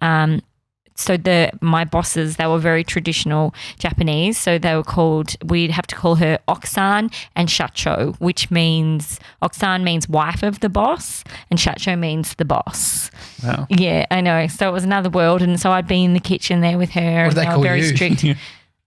D: my bosses, they were very traditional Japanese. So they were called, we'd have to call her Oksan and Shacho, which means, Oksan means wife of the boss and Shacho means the boss.
B: Wow.
D: Yeah, I know. So it was another world. And so I'd be in the kitchen there with her.
C: What do they
D: were
C: call
D: very
C: you?
D: strict.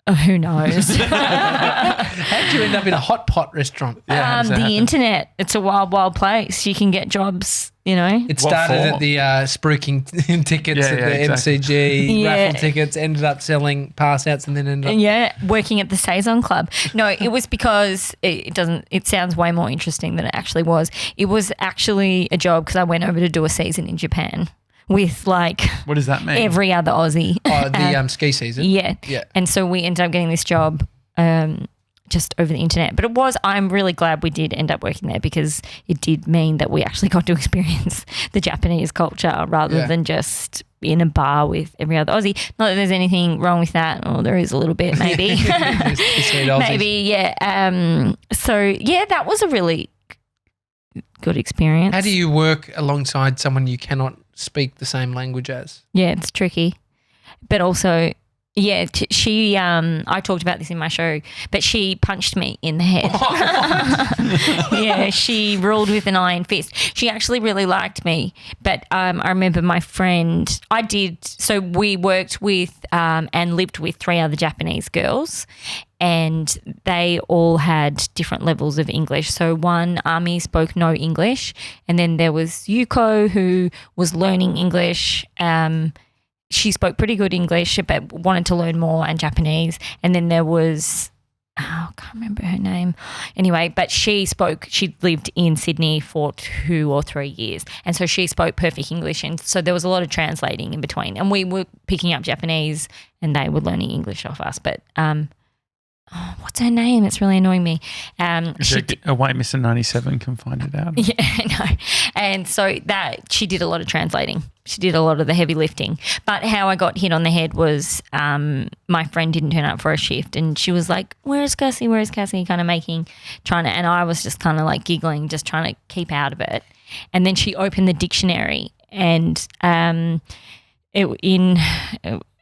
D: Oh, who knows?
C: How did you end up in a hot pot restaurant?
B: How does that
D: The
B: happen?
D: internet. It's a wild, wild place. You can get jobs, you know.
C: It
B: What
C: started
B: for?
C: at the spruiking tickets
B: Yeah,
C: at
B: yeah,
C: the
B: exactly.
C: MCG,
D: Yeah.
C: raffle tickets, ended up selling pass outs and then ended up.
D: Yeah, working at the Saison Club. No, it was because it sounds way more interesting than it actually was. It was actually a job because I went over to do a season in Japan with like
B: What does that mean?
D: every other Aussie.
C: Oh, the ski season.
D: Yeah.
C: Yeah.
D: And so we ended up getting this job just over the internet. But I'm really glad we did end up working there because it did mean that we actually got to experience the Japanese culture rather
C: Yeah.
D: than just in a bar with every other Aussie. Not that there's anything wrong with that. Or there is a little bit maybe.
C: It's sweet Aussies.
D: Maybe, yeah. So, yeah, that was a really good experience.
C: How do you work alongside someone you cannot speak the same language as?
D: Yeah, it's tricky. But also, yeah, she, I talked about this in my show, but she punched me in the head. Yeah, she ruled with an iron fist. She actually really liked me. But I remember my friend, so we worked with and lived with 3 other Japanese girls. And they all had different levels of English. So one, Ami, spoke no English. And then there was Yuko, who was learning English. She spoke pretty good English, but wanted to learn more and Japanese. And then there was, I can't remember her name. Anyway, but she lived in Sydney for 2 or 3 years. And so she spoke perfect English. And so there was a lot of translating in between. And we were picking up Japanese and they were learning English off us. But what's her name? It's really annoying me.
B: White Mr. 97 can find it out.
D: Yeah, I know. And so that she did a lot of translating. She did a lot of the heavy lifting. But how I got hit on the head was my friend didn't turn up for a shift and she was like, where's Cassie? Where's Cassie? Kind of and I was just kind of like giggling, just trying to keep out of it. And then she opened the dictionary and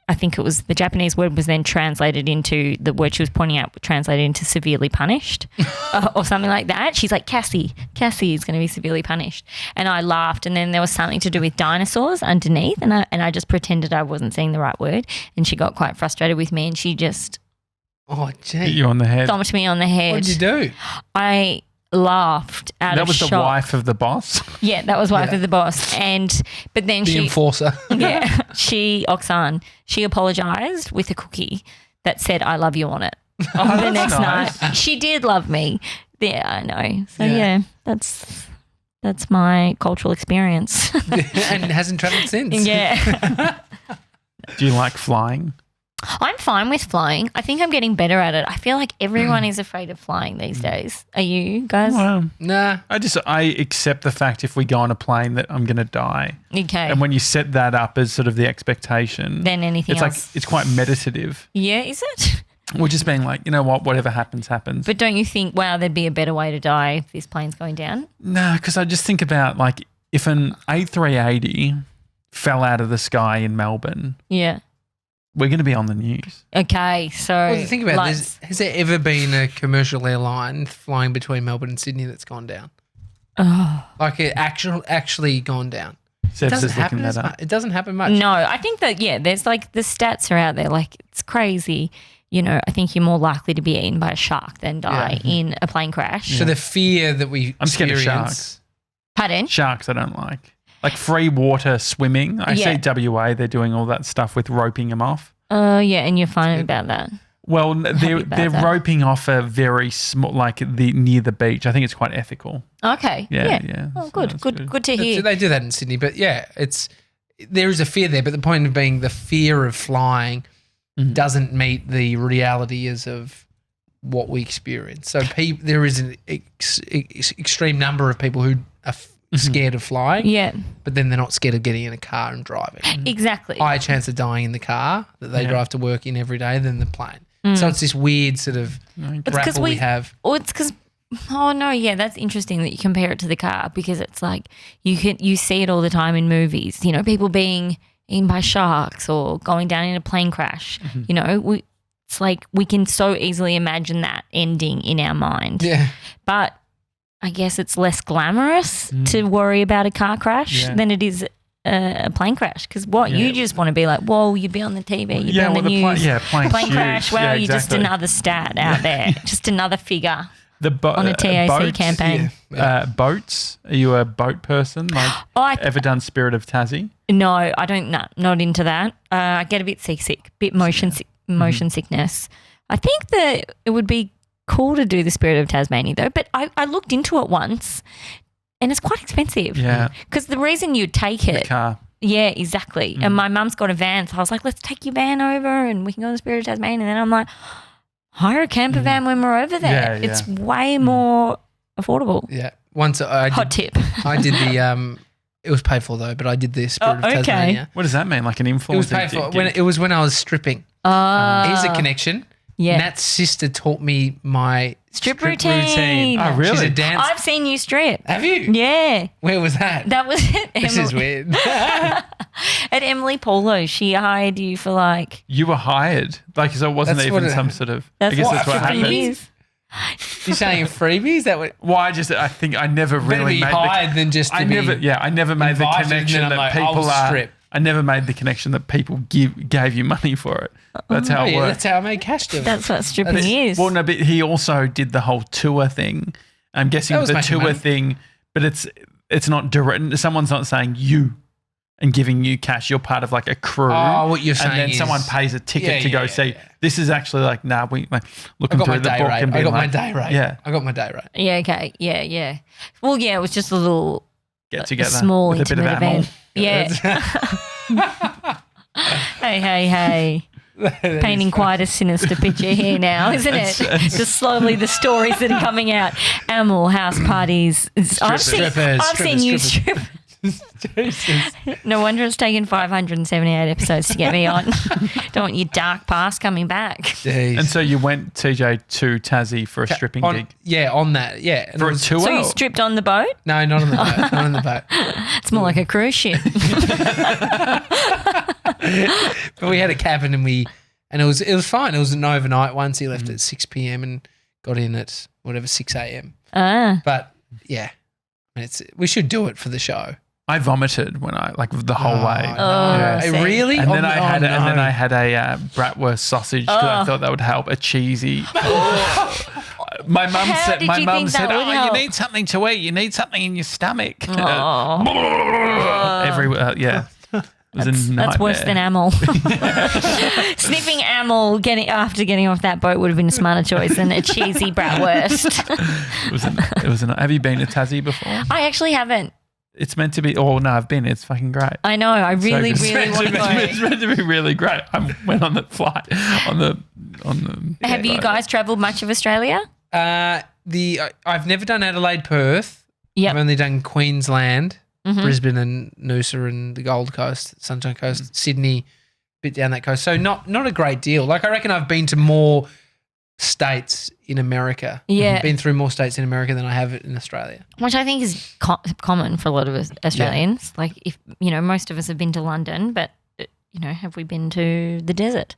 D: I think it was the Japanese word was then translated into the word she was pointing out, translated into severely punished or something like that. She's like, Cassie is going to be severely punished. And I laughed and then there was something to do with dinosaurs underneath and I just pretended I wasn't saying the right word and she got quite frustrated with me and she just
B: Hit you on the head.
D: thumped me on the head.
C: What did you do?
D: I laughed out
B: That
D: of
B: was
D: shock.
B: the wife of the boss.
D: Yeah, that was wife
C: Yeah.
D: of the boss. But then
C: The enforcer.
D: yeah, Oksan, she apologised with a cookie that said "I love you" on it. The
B: that's
D: next
B: nice.
D: night, she did love me. Yeah, I know. So
C: Yeah.
D: yeah, that's my cultural experience.
C: And hasn't travelled since.
D: Yeah,
B: Do you like flying?
D: I'm fine with flying. I think I'm getting better at it. I feel like everyone is afraid of flying these days. Are you guys?
B: Well,
C: Nah.
B: I accept the fact if we go on a plane that I'm going to die.
D: Okay.
B: And when you set that up as sort of the expectation,
D: Then anything
B: it's
D: else.
B: like it's quite meditative.
D: Yeah, is it?
B: We're just being like, you know what, whatever happens, happens.
D: But don't you think, wow, there'd be a better way to die if this plane's going down?
B: No, because I just think about like if an A380 fell out of the sky in Melbourne,
D: Yeah.
B: we're going to be on the news.
D: Okay, so
C: Well, the thing about
D: like-
C: this, has there ever been a commercial airline flying between Melbourne and Sydney that's gone down?
D: Oh.
C: Like it actually gone down?
B: Seb's
C: Doesn't
B: just looking
C: happen as
B: that
C: much.
B: up.
C: It doesn't happen much.
D: No, I think that, yeah, there's like the stats are out there. Like it's crazy. You know, I think you're more likely to be eaten by a shark than die in a plane crash.
C: So the fear that we
B: I'm scared of
C: experience.
D: Pardon?
B: Sharks, I don't like. Like free water swimming. I
D: Yeah.
B: see WA, they're doing all that stuff with roping them off.
D: Oh, yeah, and you're fine about that.
B: Well, they're
D: about that.
B: roping off a very small, like near the beach. I think it's quite ethical.
D: Okay.
B: Yeah.
D: Oh,
B: So
D: good.
B: that's
D: Good to
C: So
D: hear.
C: they do that in Sydney, but yeah, there is a fear there. But the point of being the fear of flying doesn't meet the reality as of what we experience. So there is an extreme number of people who are scared of flying,
D: Yeah,
C: but then they're not scared of getting in a car and driving.
D: exactly.
C: Higher chance of dying in the car that they
B: Yeah.
C: drive to work in every day than the plane. So it's this weird sort of
D: It's 'cause
C: grapple we have.
D: Or it's because, oh no, yeah, that's interesting that you compare it to the car because it's like you see it all the time in movies. You know, people being eaten by sharks or going down in a plane crash. You know, it's like we can so easily imagine that ending in our mind.
C: Yeah.
D: But I guess it's less glamorous to worry about a car crash than it is a plane crash. Because you just want to be like, whoa, you'd be on the TV, you'd be on the news. Plane crash. Well, you're just another stat out there, just another figure on a TAC
B: boats,
D: campaign.
B: Boats. Are you a boat person? Like, ever done Spirit of Tassie?
D: No, I don't. No, not into that. I get a bit seasick, bit motion sickness. I think that it would be cool to do the Spirit of Tasmania though, but I looked into it once and it's quite expensive.
B: Yeah.
D: Because the reason you take it.
B: The car.
D: Yeah, exactly. And my mum's got a van, so I was like, let's take your van over and we can go to the Spirit of Tasmania. And then I'm like, hire a camper van when we're over there.
B: Yeah,
D: it's way more affordable.
C: Yeah. Once
D: Hot tip.
C: I did the it was paid for though, but I did the Spirit of Tasmania.
B: What does that mean? Like an
C: It was
B: influencer?
C: paid for when I was stripping. Here's a connection.
D: Yeah.
C: Nat's sister taught me my
D: Strip routine.
B: Oh, really?
C: She's a dancer.
D: I've seen you strip.
C: Have you?
D: Yeah.
C: Where was that?
D: That was it.
C: This is weird.
D: At Emily Polo, she hired you for like.
B: You were hired. Like, so it wasn't
C: That's
B: even
C: what
B: some sort of.
D: That's
B: I guess
D: what
B: that's what
D: stripping
B: happened.
D: is.
C: You're saying a freebie? Is that what?
B: Well, I think I never
C: Better
B: really
C: be
B: made
C: hired than just to
B: I
C: be
B: never made the
C: invited,
B: connection
C: and then I'm
B: that
C: like,
B: people
C: I'll
B: are.
C: strip.
B: I never made the connection that people gave you money for it. That's how it
C: Yeah,
B: works.
C: that's how I made cash doing it.
D: That's what stripping is.
B: Well, no, but he also did the whole tour thing. I'm guessing
C: That was
B: the
C: making
B: tour
C: money.
B: thing, but it's not direct. Someone's not saying you and giving you cash. You're part of like a crew.
C: Oh, what you're saying
B: and then
C: is-
B: someone pays a ticket to go see.
C: Yeah.
B: This is actually like, we
C: I
B: looking
C: got
B: through
C: my
B: the
C: day
B: book
C: rate.
B: and
C: I
B: being
C: got my
B: like,
C: day rate.
B: Yeah,
C: I got my day rate.
D: Yeah, okay. Yeah. Well, yeah, it was just a little
B: get together
D: small
B: with a bit of
D: intimate
B: ammo.
D: event. Yeah. Hey. Painting quite a sinister picture here now, isn't it? Just slowly the stories that are coming out. Animal house parties. I've seen you strip.
C: Jesus.
D: No wonder it's taken 578 episodes to get me on. Don't want your dark past coming back.
C: Jeez.
B: And so you went, TJ, to Tassie for a stripping gig.
C: Yeah, on that. Yeah. And
B: For
C: it
B: a
C: was-
B: tour?
D: So you stripped on the boat?
C: No, not on the boat. Not on the boat.
D: It's more like a cruise ship.
C: But we had a cabin and it was fine. It was an overnight once. He left at 6 p.m. and got in at 6 a.m. But yeah, we should do it for the show.
B: I vomited when the whole way.
C: No.
B: Yeah.
D: see.
C: Really?
B: And then I had
C: no.
B: a bratwurst sausage because I thought that would help. A cheesy. My mum
D: How
B: said,
D: did you think that would
B: you
D: help?"
B: need something to eat. You need something in your stomach.
D: Oh.
B: Everywhere. Yeah. It was a nightmare.
D: That's worse than Amel. Sniffing Amel after getting off that boat would have been a smarter choice than a cheesy bratwurst.
B: It was have you been to Tassie before?
D: I actually haven't.
B: It's meant to be. Oh no, I've been. It's fucking great.
D: I know. I really,
B: So good.
D: really want to go.
B: It's meant to be really great. I went on the flight on the.
D: Have you guys travelled much of Australia?
C: I've never done Adelaide, Perth.
D: Yep.
C: I've only done Queensland, Brisbane and Noosa and the Gold Coast, Sunshine Coast, Sydney, bit down that coast. So not a great deal. Like I reckon I've been to more states in America.
D: Yeah.
C: Been through more states in America than I have in Australia.
D: Which I think is common for a lot of Australians. Like if most of us have been to London, but have we been to the desert?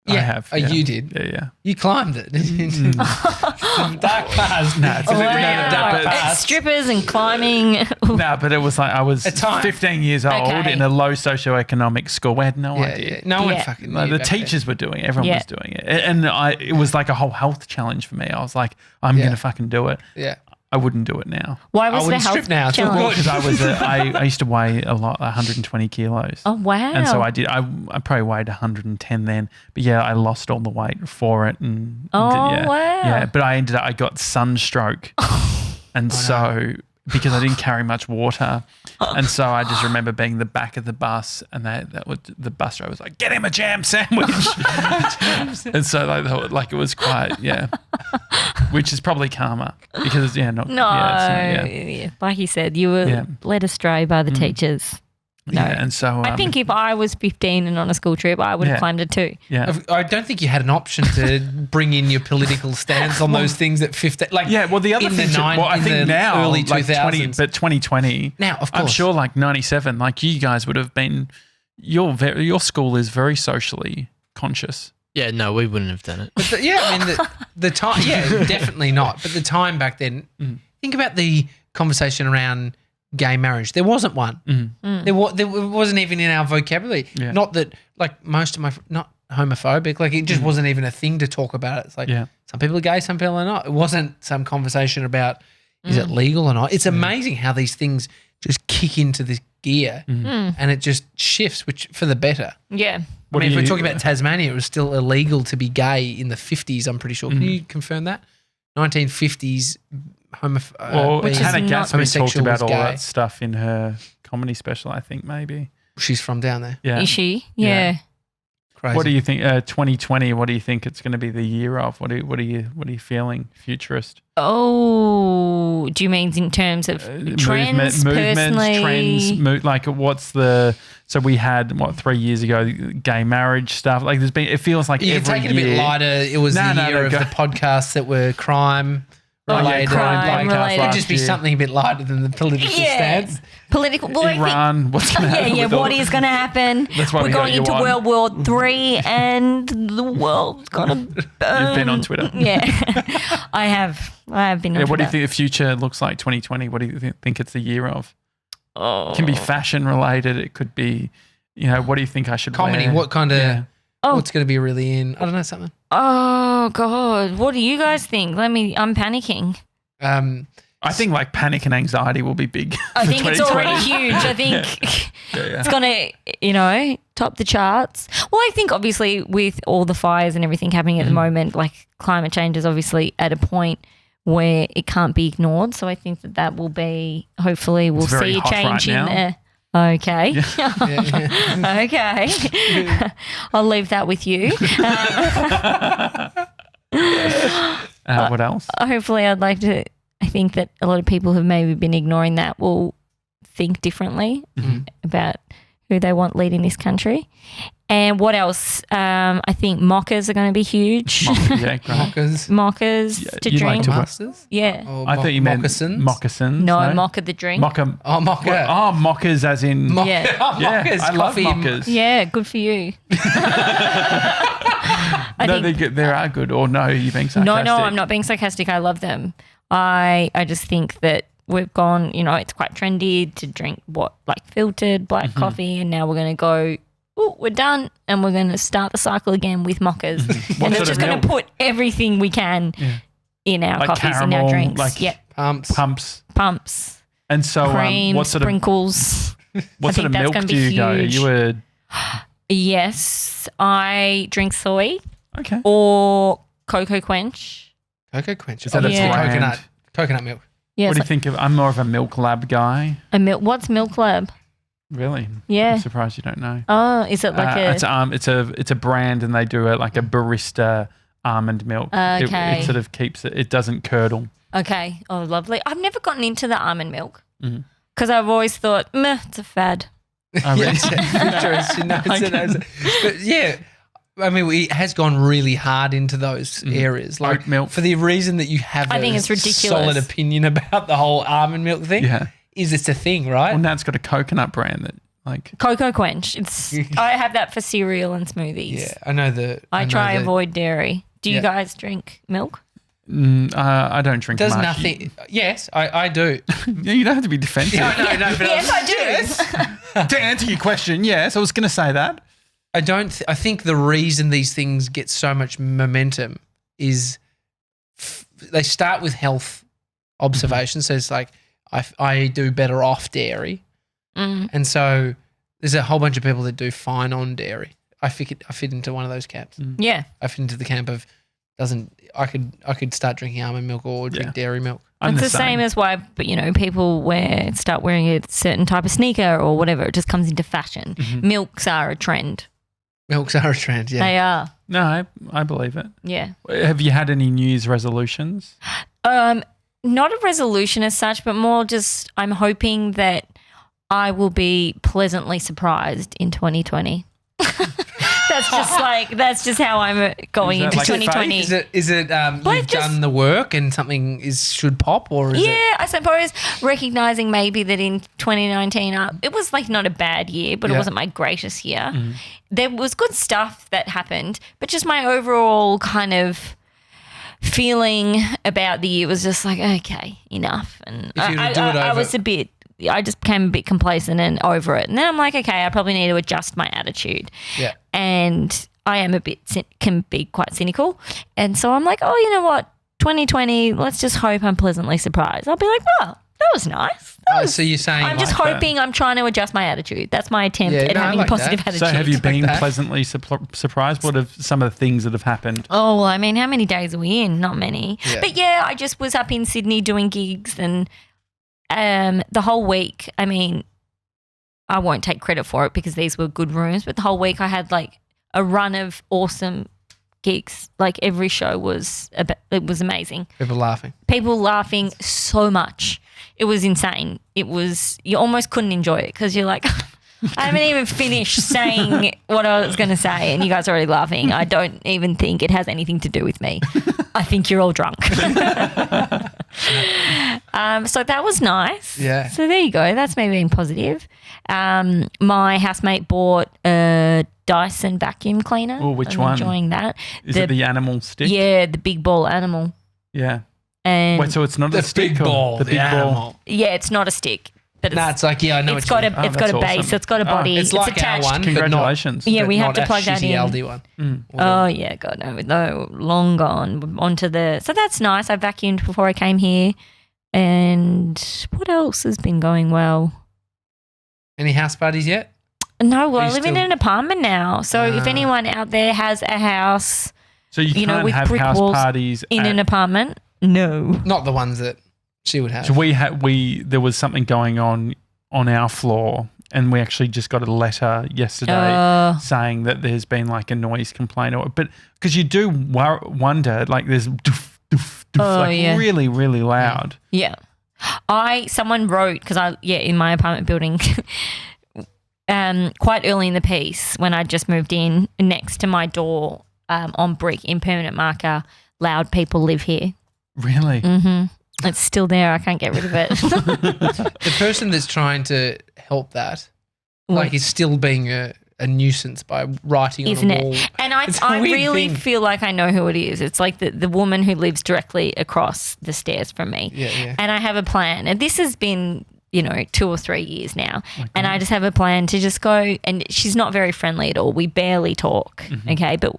B: I have.
C: Oh,
B: yeah.
C: you did.
B: Yeah.
C: You climbed it. Some dark paths.
B: No, it's a bit
C: dark
B: but-
C: paths.
D: Strippers and climbing.
B: No, but it was like I was
C: A time.
B: 15 years old
D: Okay.
B: in a low socioeconomic school. We had no idea.
C: Yeah. No one
D: Yeah.
C: fucking
B: Like,
C: knew
B: the
C: back then.
B: teachers were doing it. Everyone
D: Yeah.
B: was doing it. And it was like a whole health challenge for me. I was like, I'm
C: Yeah.
B: going to fucking do it.
C: Yeah.
B: I wouldn't do it now.
D: Why
C: I
D: was the
C: wouldn't
D: health
C: strip now. It's all
D: challenge?
C: good.
B: Because I used to weigh a lot, 120 kilos.
D: Oh, wow.
B: And so I did. I probably weighed 110 then. But yeah, I lost all the weight for it. And
D: Oh,
B: yeah,
D: wow.
B: Yeah, but I got sunstroke. And so because I didn't carry much water. And so I just remember being the back of the bus and the bus driver was like, get him a jam sandwich. And so like it was quite, which is probably karma because
D: Like you said, you were led astray by the teachers. No.
B: Yeah, and so
D: I think if I was 15 and on a school trip, I would have climbed it too.
B: Yeah.
C: I don't think you had an option to bring in your political stance on those things at 15. Like
B: well, the other
C: in
B: thing,
C: the
B: I think now,
C: early
B: like
C: 2000s.
B: but 2020,
C: Now, of course.
B: I'm sure like 97, like you guys would have been, your school is very socially conscious.
A: Yeah, no, we wouldn't have done it.
C: But the time, definitely not. But the time back then, think about the conversation around gay marriage. There wasn't one. There wasn't even in our vocabulary.
B: Yeah.
C: Not that, like most of not homophobic, like it just wasn't even a thing to talk about. It's like some people are gay, some people are not. It wasn't some conversation about is it legal or not. It's amazing how these things just kick into this gear and it just shifts, which for the better.
D: Yeah.
C: I mean, if we're talking about Tasmania, it was still illegal to be gay in the 50s, I'm pretty sure. Can you confirm that? 1950s
B: Hannah Gatsby talked about all
C: gay.
B: that stuff in her comedy special, I think, maybe.
C: She's from down there.
B: Yeah.
D: Is she? Yeah.
C: Crazy.
B: What do you think? 2020. What do you think it's going to be the year of? What are you feeling? Futurist.
D: Oh, do you mean in terms of trends? Personally,
B: So we had 3 years ago gay marriage stuff. Like there's been. It feels like
C: you
B: every
C: can take it a
B: year,
C: bit lighter. It was the year of the podcasts that were crime related.
D: Crime-related.
C: It'd just be something a bit lighter than the political stance.
D: Political. Well,
B: Iran. What's going to happen?
D: Yeah. What is going to happen?
B: That's why
D: we're going into World War III, and the world's going to burn.
B: You've been on Twitter.
D: Yeah, I have been on Twitter.
B: What do you think the future looks like? 2020. What do you think it's the year of?
D: Oh.
B: It can be fashion related. It could be, what do you think I should
C: comedy?
B: wear?
C: What kind of?
B: Yeah.
C: What's going to be really in? I don't know, something.
D: Oh God, what do you guys think? I'm panicking.
B: I think like panic and anxiety will be big.
D: I think it's already huge. I think it's going to, top the charts. Well, I think obviously with all the fires and everything happening at the moment, like climate change is obviously at a point where it can't be ignored. So I think that will be, hopefully we'll see a change in there. Okay. Yeah. Okay. I'll leave that with you.
B: What else?
D: Hopefully I think that a lot of people who've maybe been ignoring that will think differently about who they want leading this country. And what else? I think mockers are going to be huge. Mockers to drink.
C: Masters?
D: Yeah.
C: Or
B: I thought you meant
C: moccasins.
B: moccasins.
D: No, mocker the drink.
B: Mocker.
C: Oh, mocker.
B: Oh, mockers as in.
D: Yeah.
C: Mockers.
B: I love
C: coffee.
B: mockers.
D: Yeah, good for you.
B: They are good. Or no, you're being sarcastic.
D: No, I'm not being sarcastic. I love them. I just think that we've gone, it's quite trendy to drink filtered black coffee, and now we're going to go, we're done, and we're going to start the cycle again with mockers. And it's just going to put everything we can in our coffees,
B: caramel,
D: in our drinks.
B: Pumps. And so
D: cream,
B: what sort of
D: sprinkles.
B: What sort of milk do you go? Are you a
D: Yes, I drink soy.
B: Okay.
D: Or cocoa quench.
C: Cocoa quench.
B: Is that a brand?
C: Coconut milk.
D: Yeah,
B: what do you think of? I'm more of a Milk Lab guy.
D: What's Milk Lab?
B: Really?
D: Yeah.
B: I'm surprised you don't know.
D: Oh, is it like
B: it's a brand, and they do it like a barista almond milk.
D: Okay.
B: It sort of keeps it. It doesn't curdle.
D: Okay. Oh, lovely. I've never gotten into the almond milk because I've always thought, meh, it's a fad.
B: Oh, really?
C: She knows it. But yeah, I mean, it has gone really hard into those areas. Like
B: oat milk.
C: For the reason that you have
D: I think it's ridiculous.
C: Solid opinion about the whole almond milk thing.
B: Yeah.
C: Is it's a thing, right?
B: Well, now it's got a coconut brand that like
D: Cocoa quench. I have that for cereal and smoothies.
C: Yeah, I know
D: I try avoid dairy. Do you guys drink milk?
B: I don't drink
C: Does
B: much.
C: nothing. Yes, I do.
B: You don't have to be defensive.
C: No. But
D: Yes, I do.
B: To answer your question, yes, I was going to say that.
C: I don't. I think the reason these things get so much momentum is they start with health observations. So it's like I do better off dairy, and so there's a whole bunch of people that do fine on dairy. I fit into one of those camps.
D: Yeah,
C: I fit into the camp of I could start drinking almond milk or drink dairy milk.
D: It's the same as why, people start wearing a certain type of sneaker or whatever. It just comes into fashion. Milks are a trend.
C: Milks are a trend, yeah.
D: They are.
B: No, I believe it.
D: Yeah.
B: Have you had any New Year's resolutions?
D: Not a resolution as such, but more just I'm hoping that I will be pleasantly surprised in 2020. That's just how I'm going
B: Is that
D: into
B: like
D: 2020.
C: Is it you've done the work and something should pop, or is it?
D: Yeah, I suppose recognizing maybe that in 2019, it was like not a bad year, but it wasn't my greatest year. There was good stuff that happened, but just my overall kind of feeling about the year was just like, okay, enough. And I just became a bit complacent and over it. And then I'm like, okay, I probably need to adjust my attitude.
C: Yeah.
D: And I am can be quite cynical. And so I'm like, oh, you know what? 2020, let's just hope I'm pleasantly surprised. I'll be like, well, that was nice.
C: So you're saying
D: I'm just hoping I'm trying to adjust my attitude. That's my attempt at having a positive attitude.
B: So have you been pleasantly surprised? What are some of the things that have happened?
D: Oh, well, I mean, how many days are we in? Not many.
C: Yeah.
D: But yeah, I just was up in Sydney doing gigs and the whole week, I mean, I won't take credit for it because these were good rooms, but the whole week I had like a run of awesome gigs. Like every show it was amazing. People laughing so much. It was insane. You almost couldn't enjoy it because you're like, I haven't even finished saying what I was going to say and you guys are already laughing. I don't even think it has anything to do with me. I think you're all drunk. So that was nice.
C: Yeah.
D: So there you go. That's me being positive. My housemate bought a Dyson vacuum cleaner.
B: Oh, which
D: I'm
B: one?
D: Enjoying that.
B: Is it the animal stick?
D: Yeah, the big ball animal.
B: Yeah.
D: And
B: wait, so it's not a stick?
C: Big ball.
B: The big ball.
D: Yeah, it's not a stick. But
C: it's like, I know
D: it's got a base,
B: awesome.
D: it's got a body.
C: It's like
D: attached.
C: our one.
B: Congratulations.
D: Yeah, we have to plug that in.
C: LD one.
D: Oh yeah, God no, long gone. Onto so that's nice. I vacuumed before I came here, and what else has been going well?
C: Any house parties yet?
D: No, well, I live in an apartment now. So if anyone out there has a house,
B: so you can't
D: with
B: have
D: brick
B: house
D: walls
B: parties
D: in an apartment. No,
C: not the ones that she would have.
B: So there was something going on our floor, and we actually just got a letter yesterday saying that there's been like a noise complaint, but because you do wonder, like there's doof, doof, doof, really, really loud.
D: Yeah. Someone wrote because in my apartment building. Quite early in the piece when I just moved in, next to my door on brick in permanent marker, loud people live here.
B: Really?
D: Mm-hmm. It's still there. I can't get rid of it.
C: The person that's trying to help that, like, is still being a nuisance by writing
D: Isn't
C: on a wall.
D: it? And I really feel like I know who it is. It's like the woman who lives directly across the stairs from me.
C: Yeah.
D: And I have a plan. And this has been 2 or 3 years now. Okay. And I just have a plan to just go, and she's not very friendly at all. We barely talk. Mm-hmm. Okay. But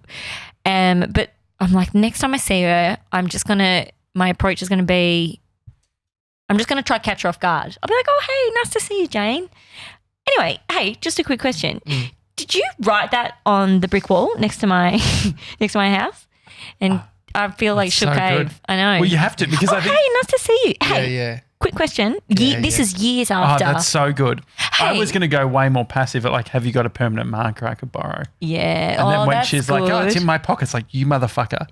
D: I'm like, next time I see her, my approach is going to be, I'm just going to try to catch her off guard. I'll be like, oh, hey, nice to see you, Jane. Anyway, hey, just a quick question. Did you write that on the brick wall next to my house? And I feel like shook cave.
B: Good.
D: I know.
B: Well, you have to because I think.
D: Hey, nice to see you. Hey,
C: yeah.
D: Quick question. This is years after.
B: Oh, that's so good.
D: Hey.
B: I was going to go way more passive at like, have you got a permanent marker I could borrow?
D: Yeah.
B: And then when
D: that's
B: she's
D: good.
B: like, oh, it's in my pocket. It's like, you motherfucker.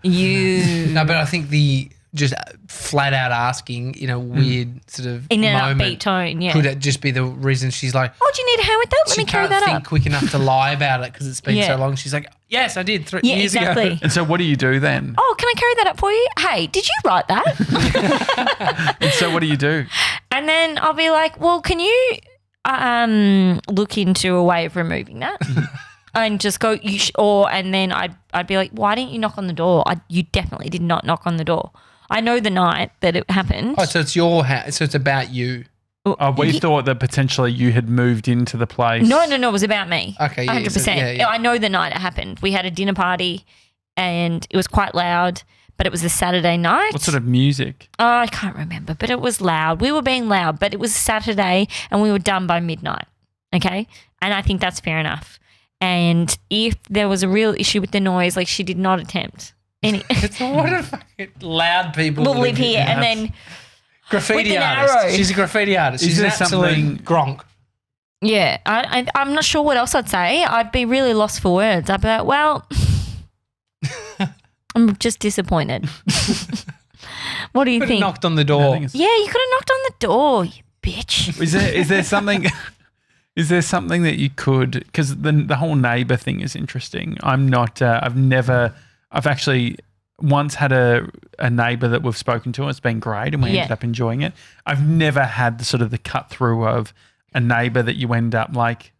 C: No, but I think the just flat out asking in a weird sort of
D: in an
C: moment
D: upbeat tone, yeah.
C: could it just be the reason she's like,
D: oh, do you need a hand with that? Let me carry that up.
C: She can't think quick enough to lie about it because it's been so long. She's like, yes, I did 3 years ago.
B: And so what do you do then?
D: Oh, can I carry that up for you? Hey, did you write that?
B: And so what do you do?
D: And then I'll be like, well, can you look into a way of removing that? And just go, and then I'd be like, why didn't you knock on the door? You definitely did not knock on the door. I know the night that it happened.
C: Oh, so it's your house. So it's about you.
B: Oh, we thought that potentially you had moved into the place.
D: No, it was about me.
C: Okay, yeah.
D: 100%. I know the night it happened. We had a dinner party and it was quite loud, but it was a Saturday night.
B: What sort of music?
D: Oh, I can't remember, but it was loud. We were being loud, but it was Saturday and we were done by midnight, okay? And I think that's fair enough. And if there was a real issue with the noise, like she did not attempt any.
C: What a fucking loud people
D: will live here. And then
C: graffiti artist.
D: Arrow.
C: She's a graffiti artist. She's an absolute gronk.
D: Yeah, I'm not sure what else I'd say. I'd be really lost for words. I'd be like, well, I'm just disappointed. What do you think?
C: Knocked on the door.
D: Yeah, you could have knocked on the door, you bitch.
B: Is there something? Is there something that you could, because the whole neighbour thing is interesting. I've actually once had a neighbour that we've spoken to and it's been great and we ended up enjoying it. I've never had the sort of the cut through of a neighbour that you end up like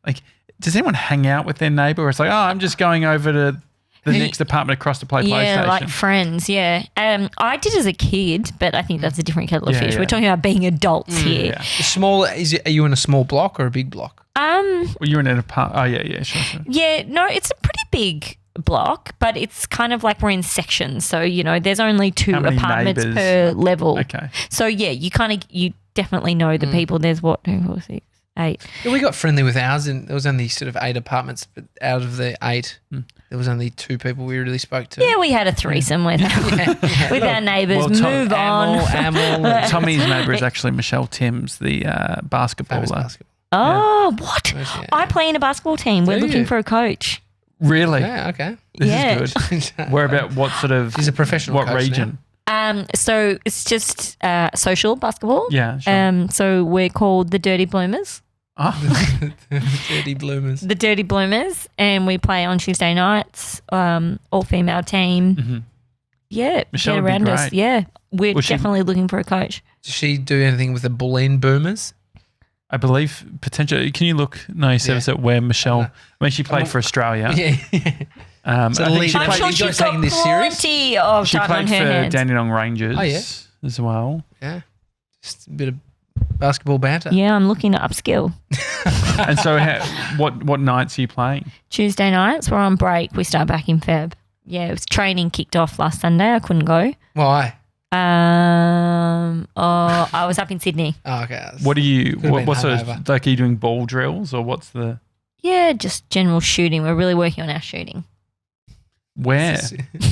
B: does anyone hang out with their neighbour or it's like, oh, I'm just going over to the next apartment across to play PlayStation?
D: Yeah, like friends, yeah. I did as a kid, but I think that's a different kettle of fish.
B: Yeah.
D: We're talking about being adults here.
B: Yeah.
C: Are you in a small block or a big block?
B: Well, you're in an apartment. Oh, yeah, sure.
D: Yeah, no, it's a pretty big block, but it's kind of like we're in sections. So, there's only 2
B: How many
D: apartments
B: neighbours?
D: per level.
B: Okay.
D: So, yeah, you definitely know the people. There's 2, 4, 6, 8.
C: Yeah, we got friendly with ours, and there was only sort of 8 apartments, but out of the 8, there was only 2 people we really spoke to.
D: Yeah, we had a threesome with our neighbours.
B: Well,
D: Move on.
C: Amel.
B: Tommy's neighbour is actually Michelle Timms, the basketballer.
C: Basketball.
D: Oh, what?
C: Yeah.
D: I play in a basketball team. We're
C: Do
D: looking
C: you?
D: for a coach.
B: Really?
C: Yeah, okay.
B: This
D: Yeah.
B: is good. Where about what sort of?
C: He's a professional
B: What
C: coach
B: region?
D: So it's just social basketball.
B: Yeah, sure.
D: So we're called the Dirty Bloomers.
B: Oh.
C: Dirty bloomers.
D: The Dirty Bloomers, and we play on Tuesday nights, all female team.
B: Mhm.
D: Yeah,
B: Michelle
D: get
B: would be
D: around us.
B: great.
D: Yeah, we're
B: Was she-
D: definitely looking for a coach.
C: Does she do anything with the Bulleen boomers?
B: I believe potentially. Can you look? No, you said at where Michelle. I mean, she played for Australia.
C: Yeah.
B: I
C: So
B: think
C: Lee-
B: she
C: I'm
D: I'm
B: played.
D: sure
C: you
D: she's
C: guys
D: got
C: taking this serious?
D: plenty of
B: She
D: time on
B: played
D: her
B: for
D: hands.
B: Dandenong Rangers.
C: Oh, yeah?
B: as well.
C: Yeah. Just a bit of basketball banter.
D: Yeah, I'm looking to upskill.
B: And so, what nights are you playing?
D: Tuesday nights, we're on break. We start back in Feb. Yeah, it was training kicked off last Sunday. I couldn't go.
C: Why?
D: I was up in Sydney.
C: Oh, okay.
B: What do you?
C: Could've been
B: What sort
C: hungover.
B: of like? Are you doing ball drills or what's the?
D: Yeah, just general shooting. We're really working on our shooting.
B: Where?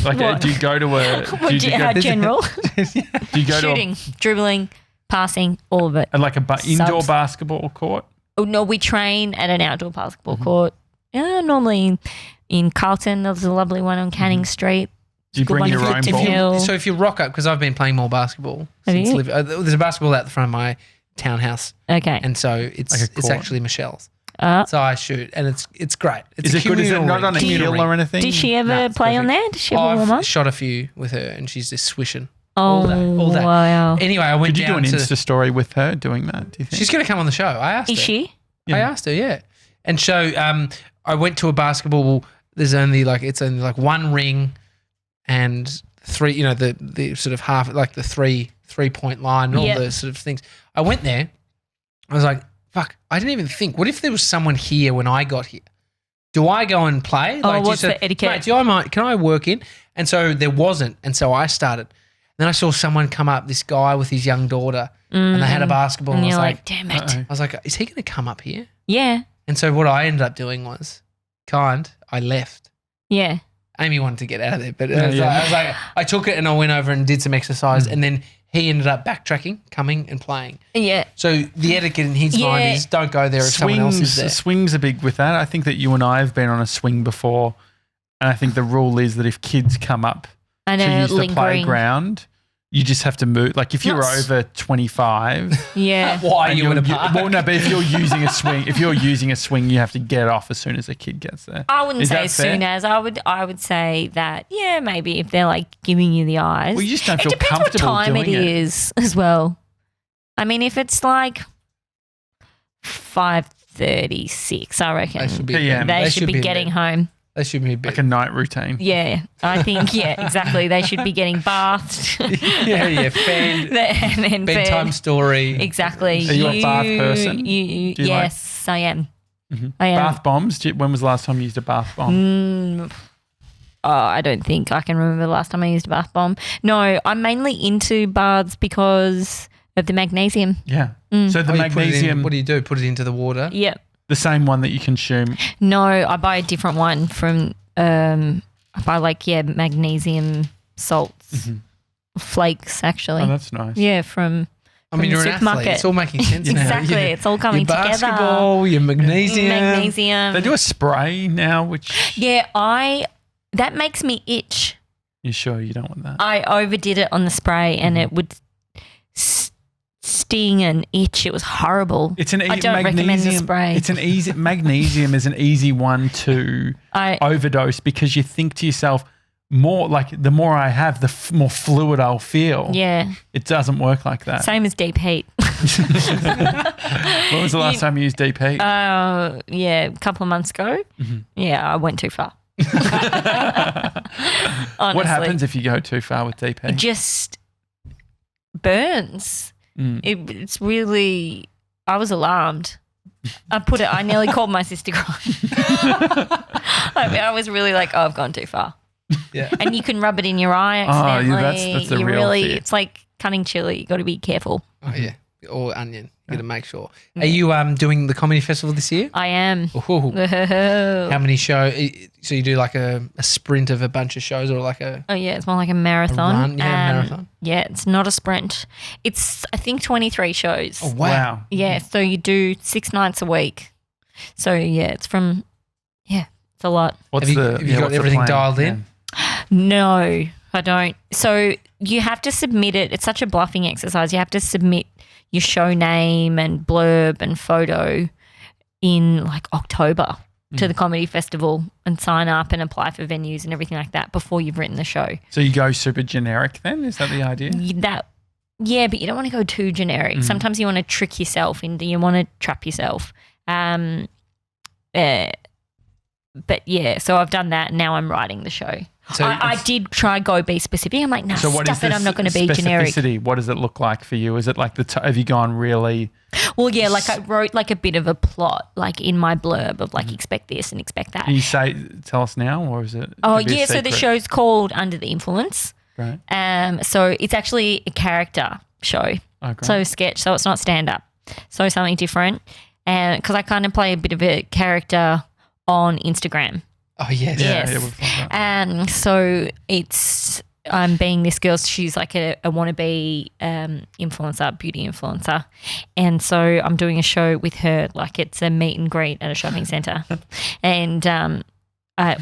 B: Like,
D: What?
B: do you go to a?
D: Our general
B: Do you go
D: shooting, dribbling, passing, all of it.
B: to like indoor
D: Subs.
B: basketball court?
D: Oh, no, we train at an outdoor basketball court. Yeah, normally in Carlton. There's a lovely one on Canning Street.
B: Do you
D: Good
B: bring
D: one
B: your
D: for
B: own
D: Tip
B: ball?
D: Hill.
C: So if you rock up, because I've been playing more basketball
D: Have
C: since
D: you?
C: there's a basketball out the front of my townhouse,
D: Okay.
C: and so it's
B: Like a
C: it's
B: court?
C: actually Michelle's.
D: Uh,
C: So I shoot, and it's great. It's
B: Is
C: a
B: it good? Is it
C: communal
B: not on a
C: ring.
B: hill
C: Communal
B: or
C: ring.
B: anything?
D: did she ever
C: No, it's
D: play on
C: perfect.
D: there? Did she ever warm
C: I've
D: up?
C: shot a few with her, and she's just swishing.
D: Oh,
C: all day.
D: wow.
C: Anyway, I went
B: Could you do
C: down
B: an
C: to.
B: Insta story with her doing that? Do you think?
C: She's going to come on the show. I asked
D: Is
C: her.
D: she?
C: I asked her, yeah. And so I went to a basketball. There's only like one ring and 3. The sort of half like the 3-point line and all
D: Yeah.
C: those sort of things. I went there. I was like, fuck. I didn't even think. What if there was someone here when I got here? Do I go and play?
D: Oh,
C: Like, do you
D: what's
C: say,
D: the etiquette?
C: "Mate, can I work in?" And so there wasn't. And so I started. Then I saw someone come up, this guy with his young daughter, and they had a basketball.
D: And
C: And I
D: you're
C: was
D: like,
C: like,
D: damn it.
C: I was like, is he going to come up here?
D: Yeah.
C: And so what I ended up doing was, I left.
D: Yeah.
C: Amy wanted to get out of there, but
B: Yeah, yeah.
C: I was like, I took it and I went over and did some exercise, and then he ended up backtracking, coming and playing.
D: Yeah.
C: So the etiquette in his
D: Yeah.
C: mind is don't go there if someone else is there.
B: Swings are big with that. I think that you and I have been on a swing before, and I think the rule is that if kids come up
D: I
B: to
D: know,
B: use the
D: lingering.
B: playground, you just have to move. Like if you're
D: Not s-
B: over 25,
D: Yeah.
C: Why are
B: and
C: you in a
B: you're-
C: park?
B: well, no, but if you're using a swing, you have to get off as soon as a kid gets there.
D: I wouldn't
B: Is
D: say
B: that
D: as soon
B: fair?
D: as. I would say that, yeah, maybe if they're like giving you the eyes.
B: Well, you just don't
D: it
B: feel
D: depends what
B: comfortable
D: time it
B: doing it.
D: is as well. I mean, if it's like 5:36, I reckon
C: They should be,
B: PM.
D: they should be
C: in
D: getting
C: bed.
D: home.
C: They should be in bed.
B: Like a night routine.
D: Yeah, I think, yeah, exactly. They should be getting bathed.
C: yeah, fed,
D: and then
C: bedtime
D: fed.
C: story.
D: Exactly.
B: Are you a bath person?
D: Do
B: you like-
D: yes, I am.
B: Mhm.
D: I am.
B: Bath bombs. When was the last time you used a bath bomb?
D: Oh, I don't think I can remember the last time I used a bath bomb. No, I'm mainly into baths because of the magnesium.
B: Yeah.
D: Mm.
B: So the
C: Oh, you put it in-
B: magnesium,
C: what do you do? Put it into the water?
D: Yep.
B: the same one that you consume.
D: No, I buy a different one from I buy magnesium salts. Flakes actually.
B: Oh, that's nice.
D: Yeah, from
C: I mean,
D: the
C: you're an athlete.
D: supermarket.
C: It's all making sense now.
D: Exactly.
C: Yeah.
D: It's all coming
C: your
D: together.
C: basketball, your magnesium.
D: Magnesium.
B: They do a spray now, which
D: Yeah, that makes me itch.
B: you sure you don't want that?
D: I overdid it on the spray and it would sting and itch. It was horrible.
B: It's an
D: I don't recommend the spray.
B: It's an easy magnesium is an easy one to overdose because you think to yourself, more like the more I have, the more fluid I'll feel.
D: Yeah.
B: It doesn't work like that.
D: Same as deep heat.
B: When was the last time you used deep heat?
D: Yeah, a couple of months ago.
B: Mm-hmm.
D: Yeah, I went too far.
B: What happens if you go too far with deep heat?
D: It just burns. It's really, I was alarmed. I nearly called my sister crying. I was really like, oh, I've gone too far.
C: Yeah.
D: And you can rub it in your eye accidentally.
B: Oh, yeah, that's the real fear.
D: It's like cutting chili. You got to be careful.
C: Oh, yeah. Or onion. You got to make sure. Are you doing the comedy festival this year?
D: I am.
C: Ooh. How many shows? So you do like a sprint of a bunch of shows or like a...
D: Oh, yeah. It's more like a marathon.
C: run? Yeah, marathon.
D: Yeah, it's not a sprint. It's, I think, 23 shows.
C: Oh, wow.
D: Yeah, so you do 6 nights a week. So, yeah, it's a lot.
C: Have you got everything dialed in?
D: No, I don't. So you have to submit it. It's such a bluffing exercise. You have to submit your show name and blurb and photo in like October to the comedy festival and sign up and apply for venues and everything like that before you've written the show.
B: So you go super generic then? Is that the idea?
D: Yeah, but you don't want to go too generic. Sometimes you want to trick yourself you want to trap yourself. But yeah, so I've done that and now I'm writing the show. So I did try go be specific. I'm like, no,
B: so what
D: stuff
B: is
D: it. I'm not going to be generic.
B: What does it look like for you? Is it like have you gone really?
D: Well, yeah, like I wrote like a bit of a plot, like in my blurb of like expect this and expect that.
B: Can you tell us now, or is it?
D: Oh yeah, so the show's called Under the Influence.
B: Right.
D: So it's actually a character show.
B: Oh, great.
D: So sketch. So it's not stand up. So something different, and because I kind of play a bit of a character on Instagram.
C: Oh, yes.
D: Yeah. So I'm being this girl. She's like a wannabe influencer, beauty influencer. And so I'm doing a show with her, like it's a meet and greet at a shopping centre. And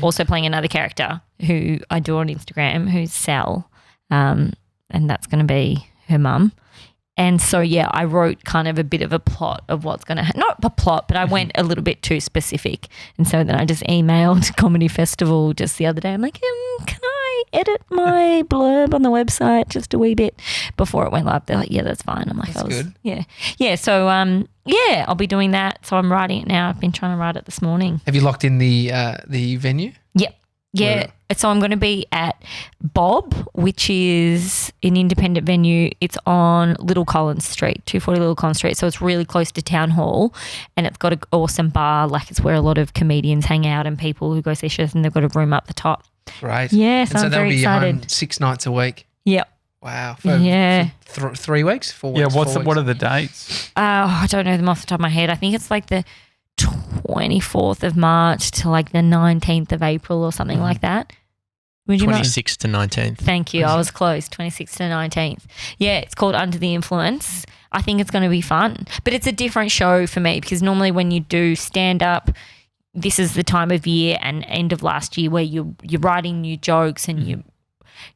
D: also playing another character who I do on Instagram, who's Sal. And that's going to be her mum. And so, yeah, I wrote kind of a bit of a plot of what's going to happen. Not a plot, but I went a little bit too specific. And so then I just emailed Comedy Festival just the other day. I'm like, can I edit my blurb on the website just a wee bit before it went live? They're like, yeah, that's fine. I'm like,
C: that's good.
D: Yeah. Yeah. So, I'll be doing that. So I'm writing it now. I've been trying to write it this morning.
C: Have you locked in the venue?
D: Yep. Yeah, so I'm going to be at Bob, which is an independent venue. It's on Little Collins Street, 240 Little Collins Street. So it's really close to Town Hall and it's got an awesome bar. Like it's where a lot of comedians hang out and people who go see shows and they've got a room up the top.
C: Great.
D: Yeah, so I'm very excited.
C: Home 6 nights a week.
D: Yep.
C: Wow. For 3 weeks? 4 weeks?
B: Yeah, what are the dates?
D: I don't know them off the top of my head. I think it's like the 24th of March to like the 19th of April or something like that. Would you
A: 26th to 19th.
D: Thank you. I was close. 26th to 19th. Yeah, it's called Under the Influence. I think it's going to be fun. But it's a different show for me because normally when you do stand-up, this is the time of year and end of last year where you're writing new jokes and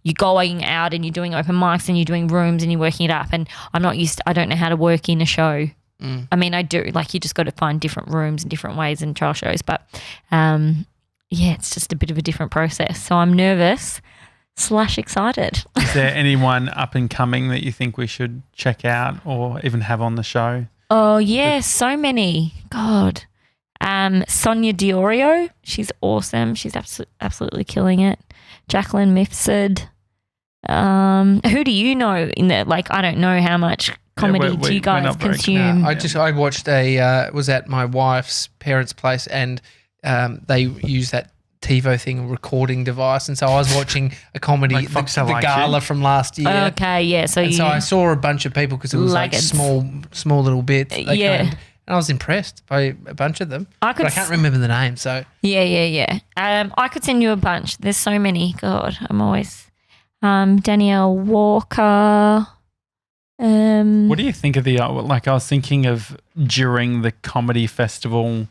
D: you're going out and you're doing open mics and you're doing rooms and you're working it up. And I don't know how to work in a show. I mean, I do. Like, you just got to find different rooms and different ways and trial shows. But, it's just a bit of a different process. So I'm nervous / excited.
B: Is there anyone up and coming that you think we should check out or even have on the show?
D: Oh, yeah, so many. God. Sonia Diorio, she's awesome. She's absolutely killing it. Jacqueline Mifsud. Who do you know in the, like, I don't know how much comedy do you guys consume?
C: No, I watched was at my wife's parents' place and they use that TiVo thing, recording device, and so I was watching a comedy,
B: like
C: the gala from last year.
D: Okay, yeah. So
C: I saw a bunch of people because it was like small little bits. And I was impressed by a bunch of them. But I can't remember the name. So
D: yeah. I could send you a bunch. There's so many. God, I'm always Danielle Walker.
B: What do you think of the I was thinking of during the comedy festival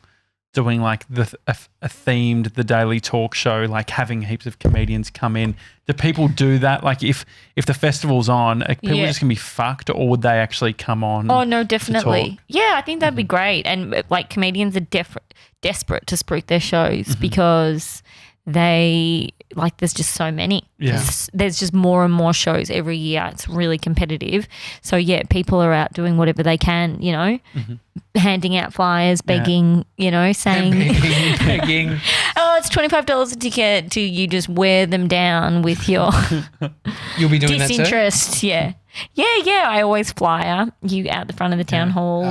B: doing like a themed The Daily Talk Show, like having heaps of comedians come in. Do people do that? Like if the festival's on, are people just going to be fucked, or would they actually come on?
D: Oh, no, definitely. Yeah, I think that'd be great. And like comedians are desperate to spruik their shows because they like there's just so many.
B: Yeah.
D: There's just more and more shows every year. It's really competitive. So yeah, people are out doing whatever they can, you know, handing out flyers, begging, you know, saying
C: begging.
D: oh, it's $25 a ticket to you just wear them down with your
C: You'll be doing
D: disinterest.
C: that too?
D: Yeah. I always flyer you out the front of the town hall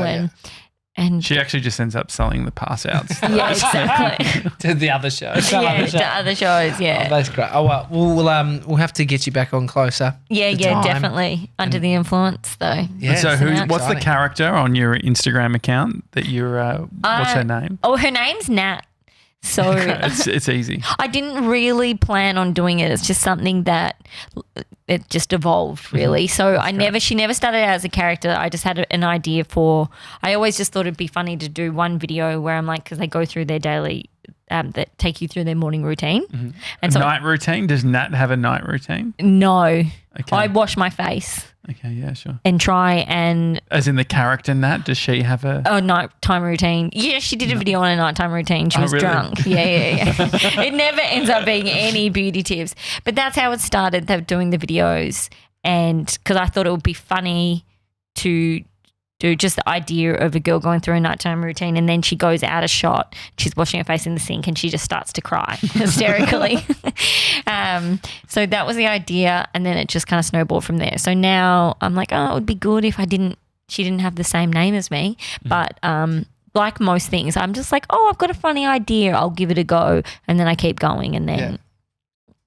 D: and
B: she actually just ends up selling the pass outs.
D: yeah, exactly.
C: To the other shows.
D: To other shows, yeah.
C: Oh, that's great. Oh, well, we'll have to get you back on closer.
D: Yeah, definitely. Under the influence, though.
C: Yeah.
B: So what's the
C: Exciting.
B: character on your Instagram account that you're, what's her name?
D: Oh, her name's Nat. So
B: It's easy.
D: I didn't really plan on doing it. It's just something that it just evolved really. So she never started out as a character. I just had an idea for, I always just thought it'd be funny to do one video where I'm like, because they go through their daily, that take you through their morning routine. And so
B: night routine? Does Nat have a night routine?
D: No.
B: Okay.
D: I wash my face
B: Okay, yeah, sure.
D: and try and
B: As in the character Nat, does she have a...
D: nighttime routine. Yeah, she did a video on a nighttime routine. She was
B: really?
D: drunk. Yeah. It never ends up being any beauty tips. But that's how it started, doing the videos. And because I thought it would be funny to do just the idea of a girl going through a nighttime routine and then she goes out a shot, she's washing her face in the sink and she just starts to cry hysterically. So that was the idea, and then it just kind of snowballed from there. So now I'm like, oh, it would be good if she didn't have the same name as me. But like most things, I'm just like, oh, I've got a funny idea, I'll give it a go, and then I keep going, and then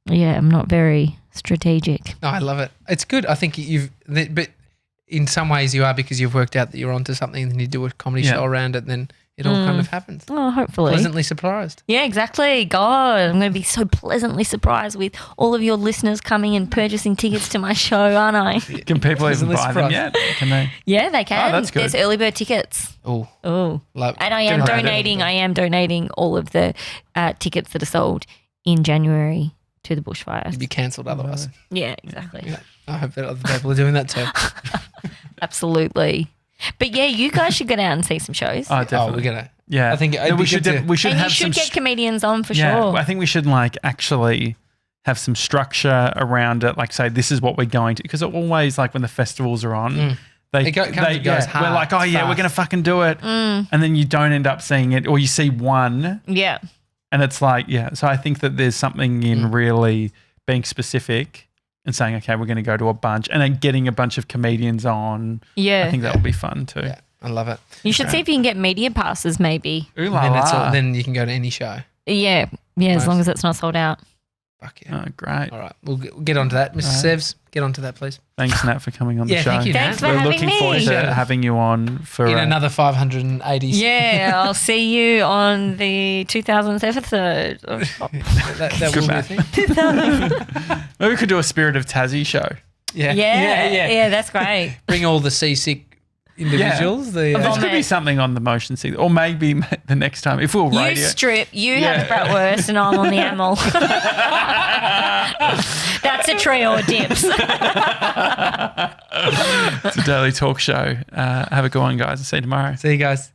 D: I'm not very strategic.
C: No, I love it. It's good. I think but in some ways you are, because you've worked out that you're onto something and then you do a comedy show around it, and then it all kind of happens.
D: Oh, hopefully.
C: Pleasantly surprised.
D: Yeah, exactly. God, I'm going to be so pleasantly surprised with all of your listeners coming and purchasing tickets to my show, aren't I?
B: Can people even
C: Pleasantly
B: buy them
C: surprised.
B: yet? Can they?
D: Yeah, they can.
B: Oh, that's good.
D: There's early bird tickets.
C: Oh,
D: Oh.
C: love.
D: And I am donating all of the tickets that are sold in January to the bushfires.
C: You'd be cancelled otherwise.
D: Yeah, exactly.
C: Yeah. I hope that other people are doing that too.
D: Absolutely. But yeah, you guys should get out and see some shows.
B: Oh, definitely.
C: We're gonna.
B: Yeah.
C: I think it'd
B: we
C: be
B: should
C: good to-
B: we should
D: and
B: have
D: you should
B: some
D: get comedians on for
B: yeah,
D: sure.
B: I think we should like actually have some structure around it, like say this is what we're going to, because it always like when the festivals are on,
C: It comes and goes hard,
B: we're like, oh yeah, we're
C: fast.
B: going to fucking do it. And then you don't end up seeing it, or you see one
D: Yeah.
B: and it's like, yeah. So I think that there's something in really being specific and saying, okay, we're going to go to a bunch, and then getting a bunch of comedians on.
D: Yeah.
B: I think that would be fun too.
C: Yeah, I love it.
D: You should see if you can get media passes maybe.
B: Ooh la
C: And then,
B: la.
C: then you can go to any show.
D: Yeah. Yeah, as long as it's not sold out.
C: Fuck yeah.
B: Oh, great.
C: All right, we'll get onto that. Mr. Sevs, get onto that, please.
B: Thanks, Nat, for coming on the
C: Yeah,
B: show.
C: thank you, Nat.
D: Thanks for
B: We're
D: having
B: looking
D: me.
B: forward to having you on for
C: In another 580.
D: Yeah, I'll see you on the 2000th episode.
C: that will be a thing.
B: Maybe we could do a Spirit of Tassie show.
C: Yeah.
D: Yeah, that's great.
C: Bring all the seasick individuals.
B: This
C: The,
B: could be something on the motion scene, or maybe the next time if we're
D: You
B: radio.
D: strip, you have bratwurst, and I'm on the amyl. That's a trio of dips.
B: It's a daily talk show. Have a good one, guys. I'll see you tomorrow.
C: see you guys.